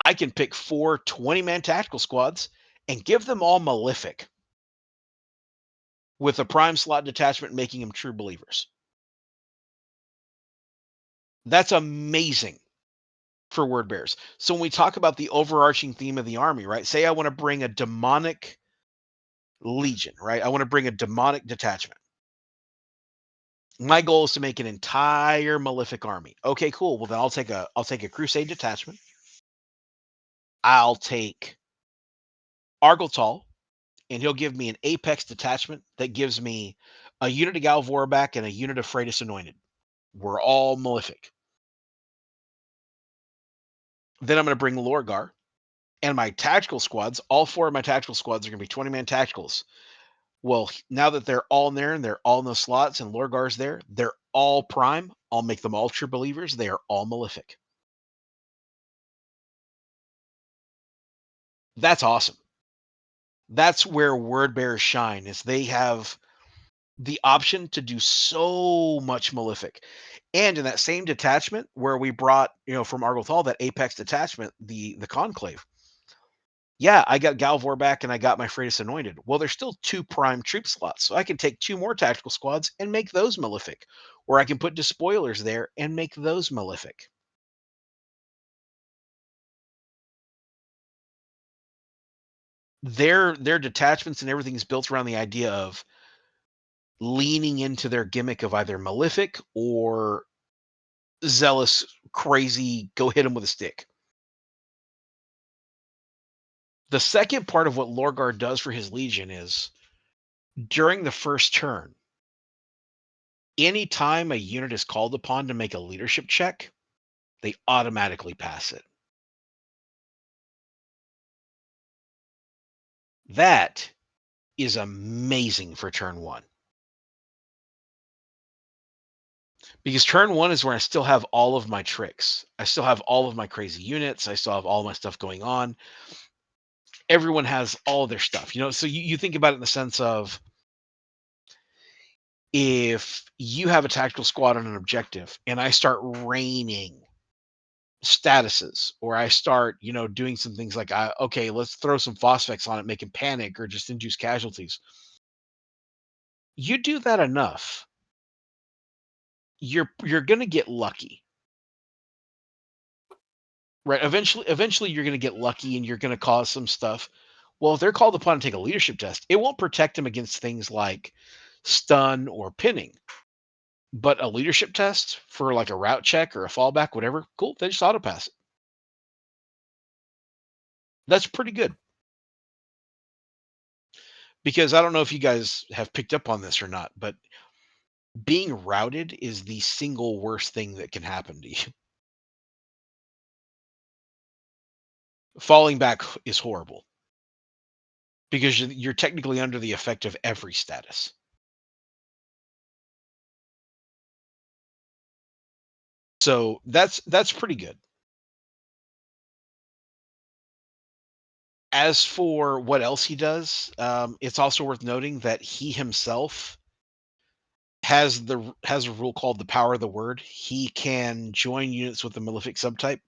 I can pick 4 20-man tactical squads and give them all malefic with a prime slot detachment making them true believers. That's amazing for word bearers. So when we talk about the overarching theme of the army, right? Say I want to bring a demonic legion, right? I want to bring a demonic detachment. My goal is to make an entire malefic army. Okay, cool. Well, then I'll take a crusade detachment. I'll take Argotol, and he'll give me an apex detachment that gives me a unit of Galvorback and a unit of Freitas Anointed. We're all malefic. Then I'm going to bring Lorgar, and my tactical squads. All 4 of my tactical squads are going to be 20-man tacticals. Well, now that they're all in there and they're all in those slots and Lorgar's there, they're all prime. I'll make them all true believers. They are all malefic. That's awesome. That's where word bearers shine, is they have the option to do so much malefic. And in that same detachment where we brought, from Argothal, that apex detachment, the conclave. Yeah, I got Galvor back and I got my Freitas Anointed. Well, there's still 2 prime troop slots. So I can take 2 more tactical squads and make those malefic. Or I can put despoilers there and make those malefic. Their detachments and everything is built around the idea of leaning into their gimmick of either malefic or zealous, crazy, go hit them with a stick. The second part of what Lorgar does for his legion is during the first turn, anytime a unit is called upon to make a leadership check, they automatically pass it. That is amazing for turn 1. Because turn 1 is where I still have all of my tricks. I still have all of my crazy units. I still have all my stuff going on. Everyone has all of their stuff, so you think about it in the sense of, if you have a tactical squad on an objective and I start raining statuses, or I start, doing some things like, okay, let's throw some phosphex on it, make him panic or just induce casualties. You do that enough, you're going to get lucky. Right? Eventually you're going to get lucky and you're going to cause some stuff. Well, if they're called upon to take a leadership test, it won't protect them against things like stun or pinning. But a leadership test for like a route check or a fallback, whatever, cool, they just auto pass it. That's pretty good. Because I don't know if you guys have picked up on this or not, but being routed is the single worst thing that can happen to you. Falling back is horrible because you're technically under the effect of every status. So that's pretty good. As for what else he does, it's also worth noting that he himself has a rule called the power of the word. He can join units with the malefic subtype,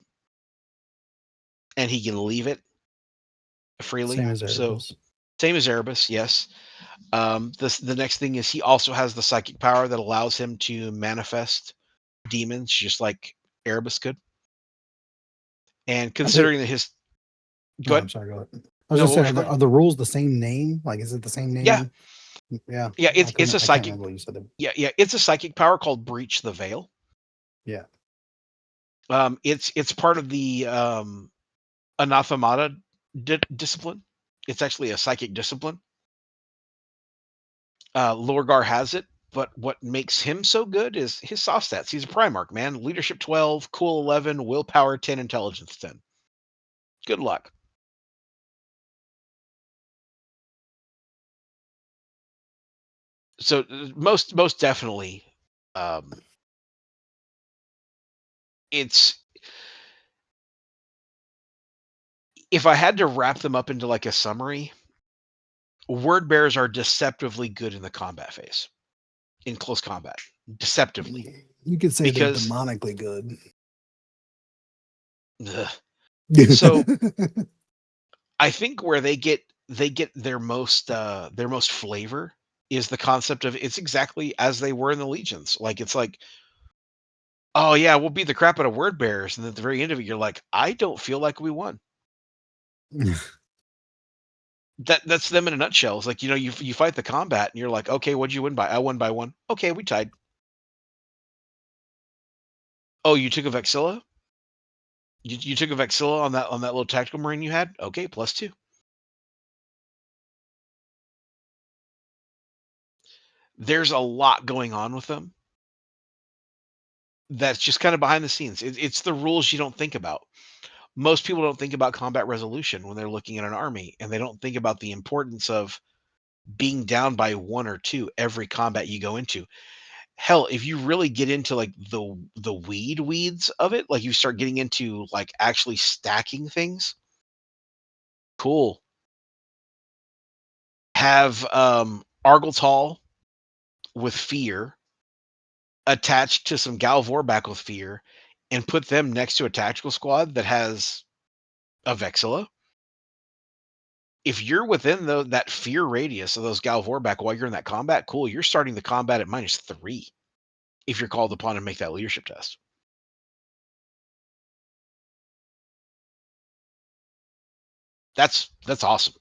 and he can leave it freely. Same as So Erebus. same as Erebus, yes. The next thing is he also has the psychic power that allows him to manifest demons, just like Erebus could. And Are they? considering that his No, go I'm ahead. sorry. Go ahead. I was No, just what saying, was your are question? the rules the same name? Like, is it the same Yeah, name? Yeah, yeah. It's a I can't psychic. remember what you said. Yeah. It's a psychic power called Breach the Veil. Yeah. It's part of the anathemata discipline. It's actually a psychic discipline. Lorgar has it, but what makes him so good is his soft stats. He's a Primarch, man. Leadership 12, cool 11, willpower 10, intelligence 10. Good luck. So most definitely, um, it's if I had to wrap them up into like a summary, word bearers are deceptively good in the combat phase, in close combat, deceptively, You could say they're because demonically good. ugh. So I think where they get their most flavor is the concept of it's exactly as they were in the legions. Like it's like, oh yeah, we'll beat the crap out of word bearers, and at the very end of it, you're like, I don't feel like we won. That's them in a nutshell. It's like, you fight the combat and you're like, okay, what'd you win by? I won by one. Okay, we tied. Oh, you took a Vexilla? You took a Vexilla on that little tactical marine you had? Okay, +2. There's a lot going on with them that's just kind of behind the scenes. It's the rules you don't think about. Most people don't think about combat resolution when they're looking at an army, and they don't think about the importance of being down by one or two every combat you go into. Hell, if you really get into like the weeds of it, like you start getting into like actually stacking things, cool. Have Argyltal with fear attached to some Gal Vorback with fear, and put them next to a tactical squad that has a Vexilla. If you're within that fear radius of those Gal Vorback while you're in that combat, cool. You're starting the combat at -3 if you're called upon to make that leadership test. That's awesome.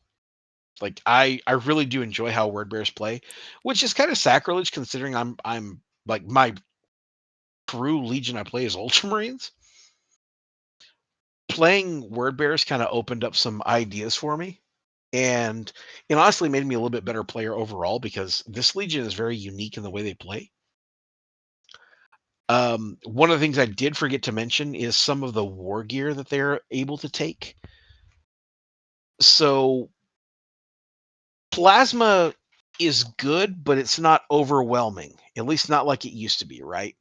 Like I really do enjoy how word bears play, which is kind of sacrilege considering I'm like my true legion I play is Ultramarines. Playing word bears kind of opened up some ideas for me, and it honestly made me a little bit better player overall because this legion is very unique in the way they play. One of the things I did forget to mention is some of the war gear that they're able to take. So plasma is good, but it's not overwhelming. At least not like it used to be, right?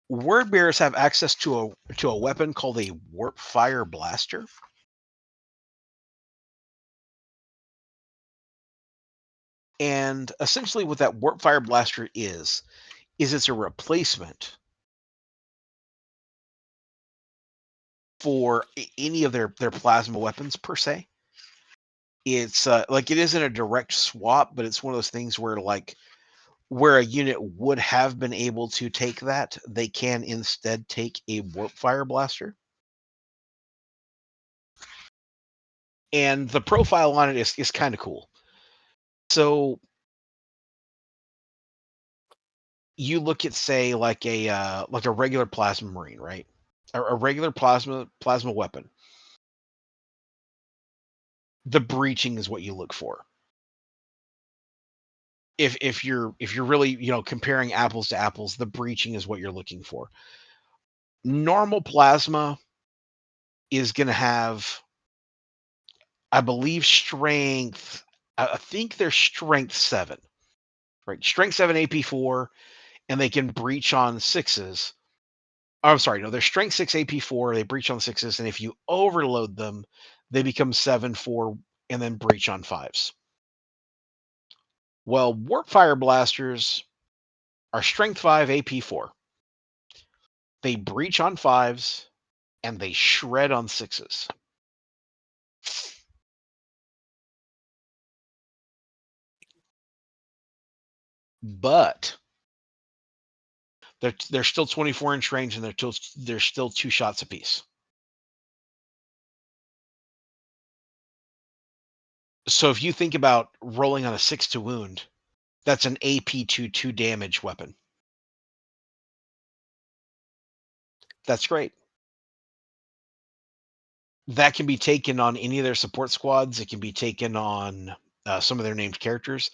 Word bearers have access to a weapon called a warp fire blaster, and essentially what that warp fire blaster is it's a replacement for any of their plasma weapons per se. It's like it isn't a direct swap, but it's one of those things where like where a unit would have been able to take that, they can instead take a warp fire blaster. And the profile on it is kind of cool. So you look at say like a regular plasma marine, right? A regular plasma weapon. The breaching is what you look for. If you're really comparing apples to apples, the breaching is what you're looking for. Normal plasma is going to have, I believe, strength. I think they're strength 7, right? Strength 7 AP4, and they can breach on sixes. Oh, I'm sorry, no, they're strength 6 AP4. They breach on sixes, and if you overload them, they become 7-4 and then breach on fives. Well, warp fire blasters are strength 5 AP4. They breach on fives and they shred on sixes. But they're still 24-inch range, and they're still 2 shots apiece. So if you think about rolling on a 6 to wound, that's an AP 2 damage weapon. That's great. That can be taken on any of their support squads. It can be taken on some of their named characters.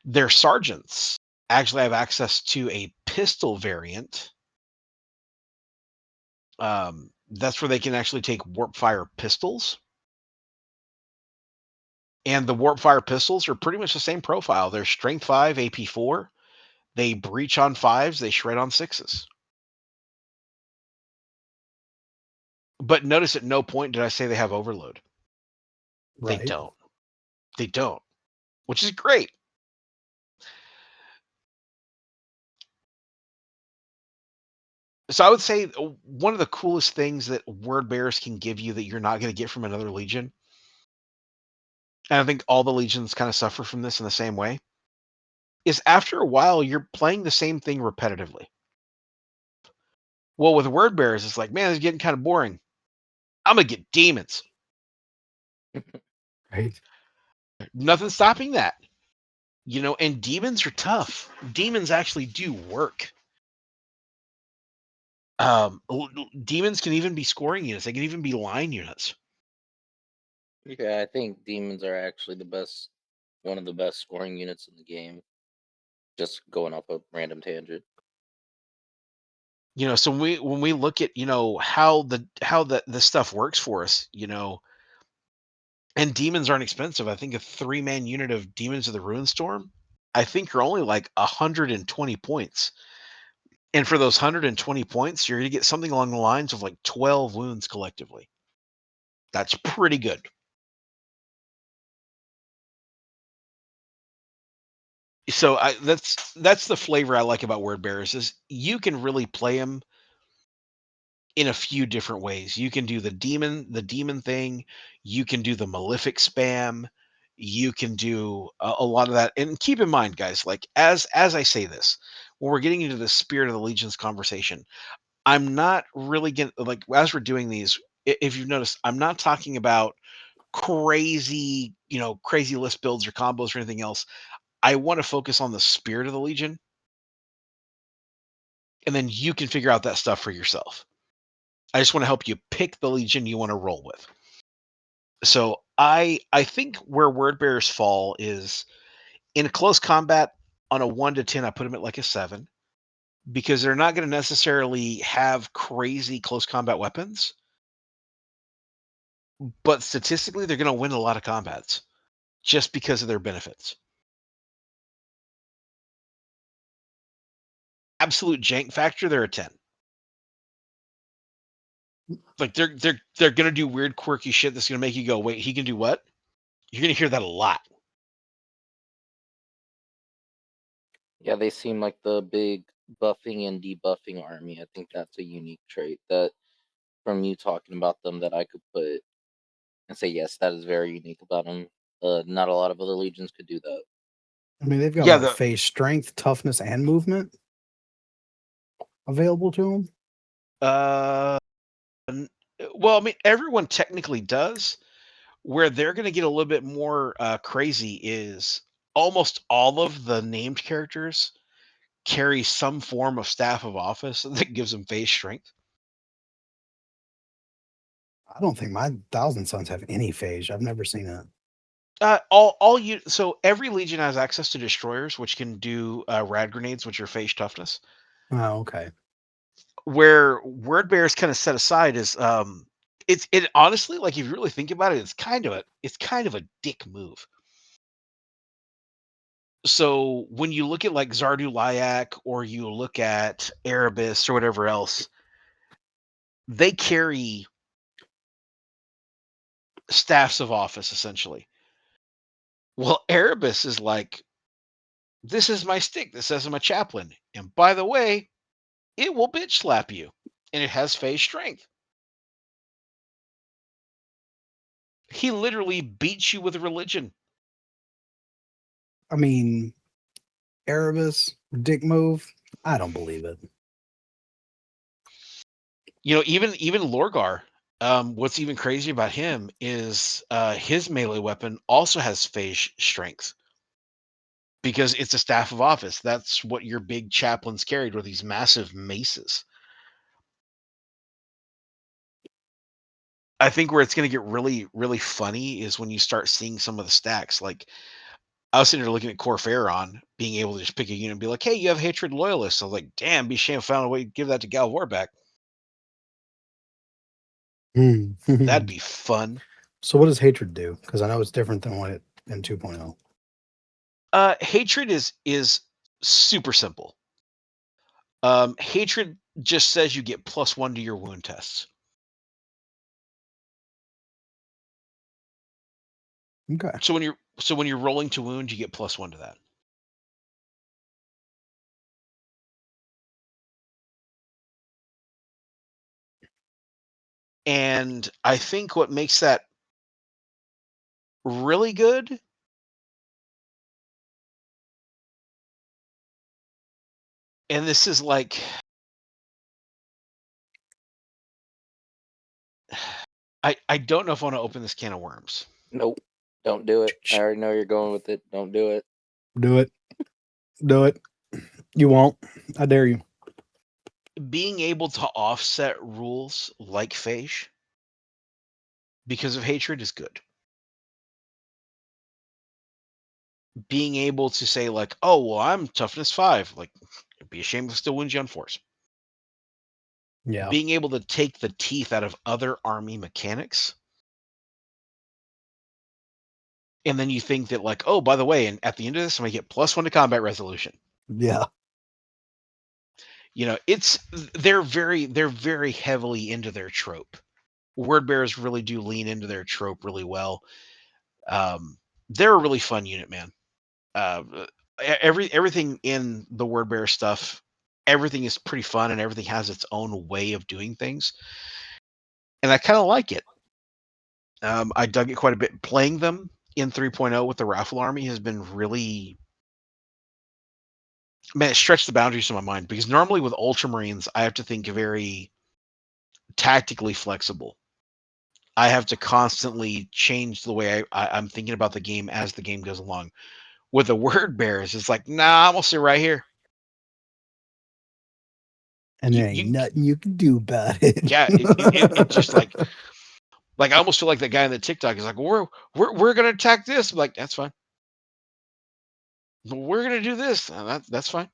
Their sergeants actually have access to a pistol variant That's where they can actually take warp fire pistols. And the warp fire pistols are pretty much the same profile. They're strength 5, AP 4. They breach on 5s, they shred on 6s. But notice at no point did I say they have overload. They Right. don't. They don't, which is great. So I would say one of the coolest things that word bearers can give you that you're not going to get from another legion, and I think all the legions kind of suffer from this in the same way, is after a while you're playing the same thing repetitively. Well, with word bearers, it's like, man, it's getting kind of boring. I'm gonna get demons. Right. Nothing's stopping that. And demons are tough. Demons actually do work. Demons can even be scoring units. They can even be line units. Yeah, I think demons are actually one of the best scoring units in the game. Just going off a random tangent. So when we look at how the stuff works for us, and demons aren't expensive. I think a 3-man unit of Demons of the Ruinstorm, I think are only like 120 points. And for those 120 points, you're going to get something along the lines of like 12 wounds collectively. That's pretty good. So that's the flavor I like about word bearers is you can really play them in a few different ways. You can do the demon thing, you can do the malefic spam, you can do a lot of that. And keep in mind, guys, like as I say this, when we're getting into the Spirit of the Legions conversation, I'm not really getting like as we're doing these, if you've noticed, I'm not talking about crazy list builds or combos or anything else. I want to focus on the Spirit of the Legion, and then you can figure out that stuff for yourself. I just want to help you pick the Legion you want to roll with. So I think where word bearers fall is in close combat on a 1 to 10, I put them at like a 7 because they're not going to necessarily have crazy close combat weapons, but statistically they're going to win a lot of combats just because of their benefits. Absolute jank factor, they're a 10. Like they're going to do weird quirky shit that's going to make you go, "Wait, he can do what?" You're going to hear that a lot. Yeah, they seem like the big buffing and debuffing army. I think that's a unique trait that, from you talking about them, that I could put and say, yes, that is very unique about them. Not a lot of other legions could do that. I mean, they've got Yeah, what phase strength, toughness, and movement available to them. uh well, I mean everyone technically does. Where they're going to get a little bit more crazy is almost all of the named characters carry some form of staff of office that gives them phase strength. I don't think my Thousand Sons have any phage. I've never seen it. So every legion has access to destroyers, which can do rad grenades, which are phase toughness. Oh, okay. Where word bears kind of set aside is it honestly, like if you really think about it, it's kind of a dick move. So when you look at like Zardu Layak or you look at Erebus or whatever else, they carry staffs of office essentially. Well, Erebus is like, this is my stick that says I'm a chaplain. And by the way, it will bitch slap you. And it has phase strength. He literally beats you with religion. I mean, Erebus, dick move. I don't believe it. Even Lorgar, what's even crazy about him is his melee weapon also has phase strength. Because it's a staff of office. That's what your big chaplains carried, were these massive maces. I think where it's going to get really, really funny is when you start seeing some of the stacks. Like I was sitting there looking at Corferon being able to just pick a unit and be like, "Hey, you have hatred loyalists." I was like, "Damn, be shame found a way to give that to Gal Warback." That'd be fun. So what does hatred do? Because I know it's different than what it in 2.0. Hatred is super simple. Hatred just says you get +1 to your wound tests. Okay. So when you're rolling to wound, you get +1 to that. And I think what makes that really good and this is like I don't know if I want to open this can of worms. Nope. Don't do it. I already know you're going with it. Don't do it. Do it. Do it. You won't. I dare you. Being able to offset rules like phage because of hatred is good. Being able to say like, oh well, I'm toughness 5, like it'd be a shame to still wound you on force. Yeah. Being able to take the teeth out of other army mechanics. And then you think that like, oh, by the way, and at the end of this, I'm gonna get +1 to combat resolution. Yeah. You know, they're very heavily into their trope. Word bearers really do lean into their trope really well. They're a really fun unit, man. Everything in the word bearer stuff, everything is pretty fun and everything has its own way of doing things. And I kind of like it. I dug it quite a bit. Playing them in 3.0 with the Raffle Army has been really, man, it stretched the boundaries of my mind because normally with Ultramarines, I have to think very tactically flexible. I have to constantly change the way I'm thinking about the game as the game goes along. With the word bearers, it's like, nah, I'm gonna sit right here. And there ain't nothing you can do about it. Yeah, it just like I almost feel like that guy in the TikTok is like, we're gonna attack this. I'm like, that's fine. We're gonna do this. That's fine.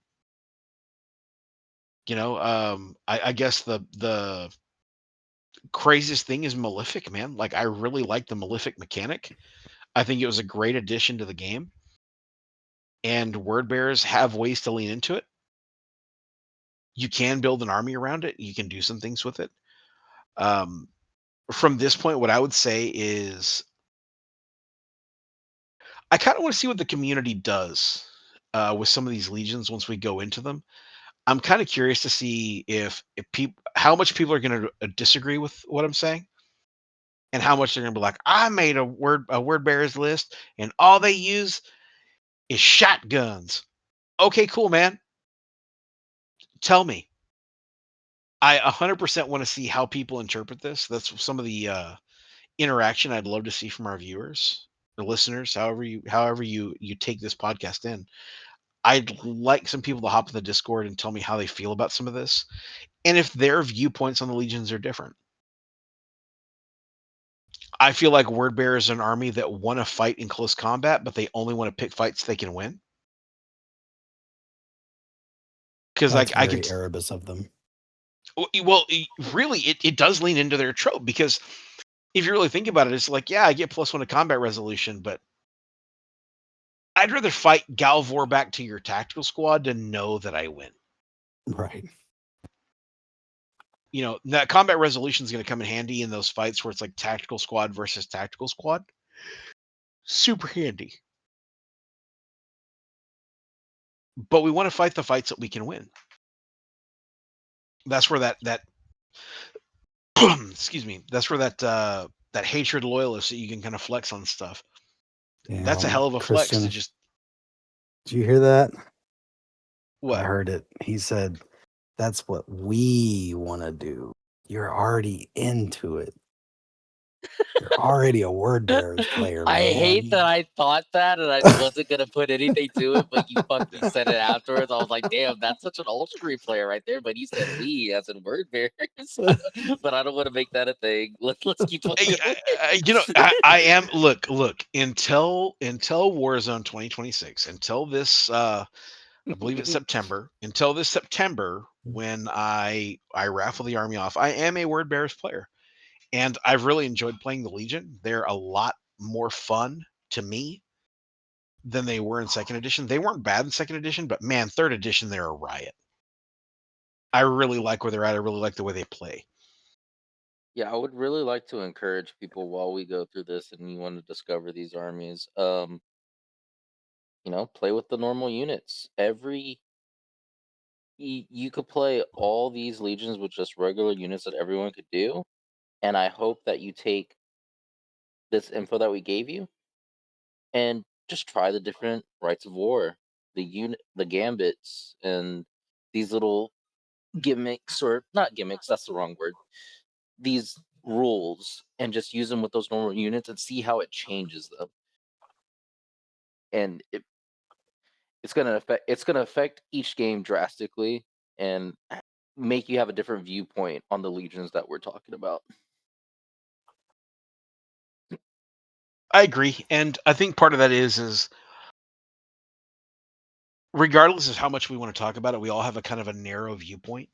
You know, I guess the craziest thing is Malefic, man. Like I really like the Malefic mechanic. I think it was a great addition to the game. And word bearers have ways to lean into it. You can build an army around it. You can do some things with it. From this point, what I would say is I kind of want to see what the community does with some of these legions once we go into them. I'm kind of curious to see if people, how much people are going to disagree with what I'm saying, and how much they're going to be like, I made a word bearers list, and all they use is shotguns. Okay, cool, man. Tell me. I 100% want to see how people interpret this. That's some of the interaction I'd love to see from our viewers, the listeners, however you take this podcast in. I'd like some people to hop in the Discord and tell me how they feel about some of this, and if their viewpoints on the legions are different. I feel like word bearers are an army that want to fight in close combat, but they only want to pick fights they can win. Because That's I very can, Erebus of them. well, really, it does lean into their trope because if you really think about it, it's like, yeah, I get +1 to combat resolution, but I'd rather fight Galvor back to your tactical squad to know that I win. Right. You know, that combat resolution is going to come in handy in those fights where it's like tactical squad versus tactical squad. Super handy. But we want to fight the fights that we can win. That's where that excuse me, that's where that hatred loyalist that you can kind of flex on stuff. Damn, That's a hell of a flex Christian, to just. did you hear that? What? I heard it. He said, that's what we want to do. You're already into it. You're already a word bearers player, I man. hate that I thought that and I wasn't gonna put anything to it, but you fucking said it afterwards. I was like, damn, that's such an old screen player right there. But he said we as in word bearers. But I don't want to make that a thing. Let's keep on going. You know, I am look until Warzone 2026, until this I believe it's September, until this September when I raffle the army off, I am a word bearers player. And I've really enjoyed playing the Legion. They're a lot more fun to me than they were in second edition. They weren't bad in second edition, but man, third edition, they're a riot. I really like where they're at. I really like the way they play. Yeah, I would really like to encourage people while we go through this and you want to discover these armies, play with the normal units. You could play all these legions with just regular units that everyone could do, and I hope that you take this info that we gave you and just try the different rites of war, the gambits, and these little gimmicks, or not gimmicks, that's the wrong word. These rules, and just use them with those normal units and see how it changes them. And it's gonna affect each game drastically and make you have a different viewpoint on the legions that we're talking about. I agree. And I think part of that is regardless of how much we want to talk about it, we all have a kind of a narrow viewpoint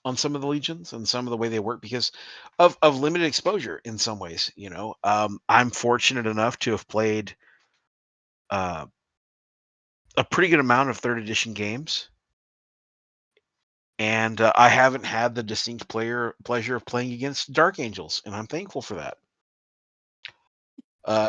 on some of the legions and some of the way they work because of limited exposure in some ways. I'm fortunate enough to have played uh, a pretty good amount of third edition games, and I haven't had the distinct pleasure of playing against Dark Angels, and I'm thankful for that.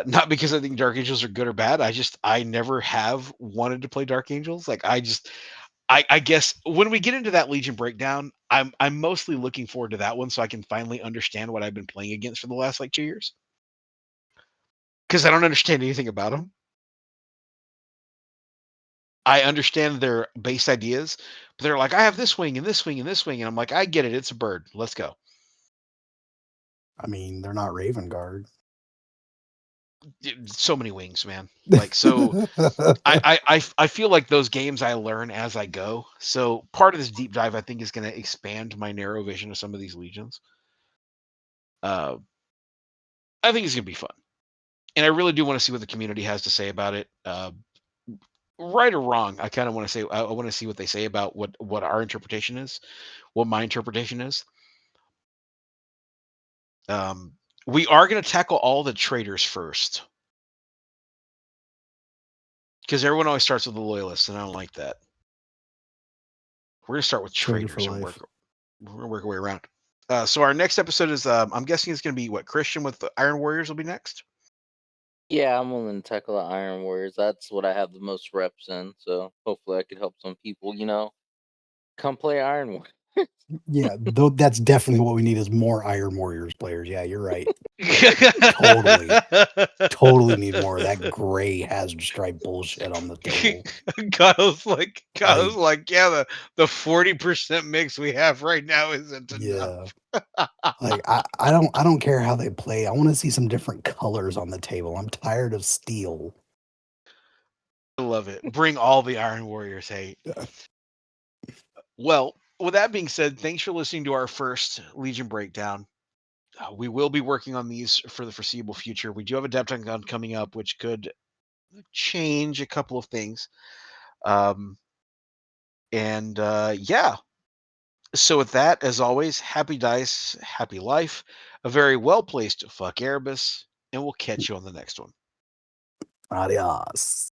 Not because I think Dark Angels are good or bad. I never have wanted to play Dark Angels. Like I guess when we get into that Legion breakdown, I'm mostly looking forward to that one so I can finally understand what I've been playing against for the last like 2 years. Because I don't understand anything about them. I understand their base ideas, but they're like, I have this wing and this wing and this wing, and I'm like, I get it. It's a bird. Let's go. I mean, they're not Raven Guard. So many wings, man. Like so. I feel like those games I learn as I go. So part of this deep dive, I think, is going to expand my narrow vision of some of these legions. I think it's going to be fun, and I really do want to see what the community has to say about it. Right or wrong, I kind of want to say I want to see what they say about what our interpretation is, what my interpretation is. We are going to tackle all the traitors first, because everyone always starts with the loyalists, and I don't like that. We're going to start with Traitor for traitors and life. we're going to work our way around. So our next episode is, I'm guessing it's going to be what, Christian with the Iron Warriors will be next? Yeah, I'm willing to tackle the Iron Warriors. That's what I have the most reps in, so hopefully I could help some people, come play Iron Warriors. Yeah, though that's definitely what we need is more Iron Warriors players. Yeah, you're right. Totally. Totally need more of that gray hazard stripe bullshit on the table. Kyle's like, yeah, the 40% mix we have right now isn't enough. Yeah. Like I don't care how they play. I want to see some different colors on the table. I'm tired of steel. I love it. Bring all the Iron Warriors, hey. Yeah. Well, with that being said, thanks for listening to our first Legion breakdown. We will be working on these for the foreseeable future. We do have a Adepticon coming up, which could change a couple of things. Yeah. So with that, as always, happy dice, happy life, a very well-placed fuck Erebus, and we'll catch you on the next one. Adios.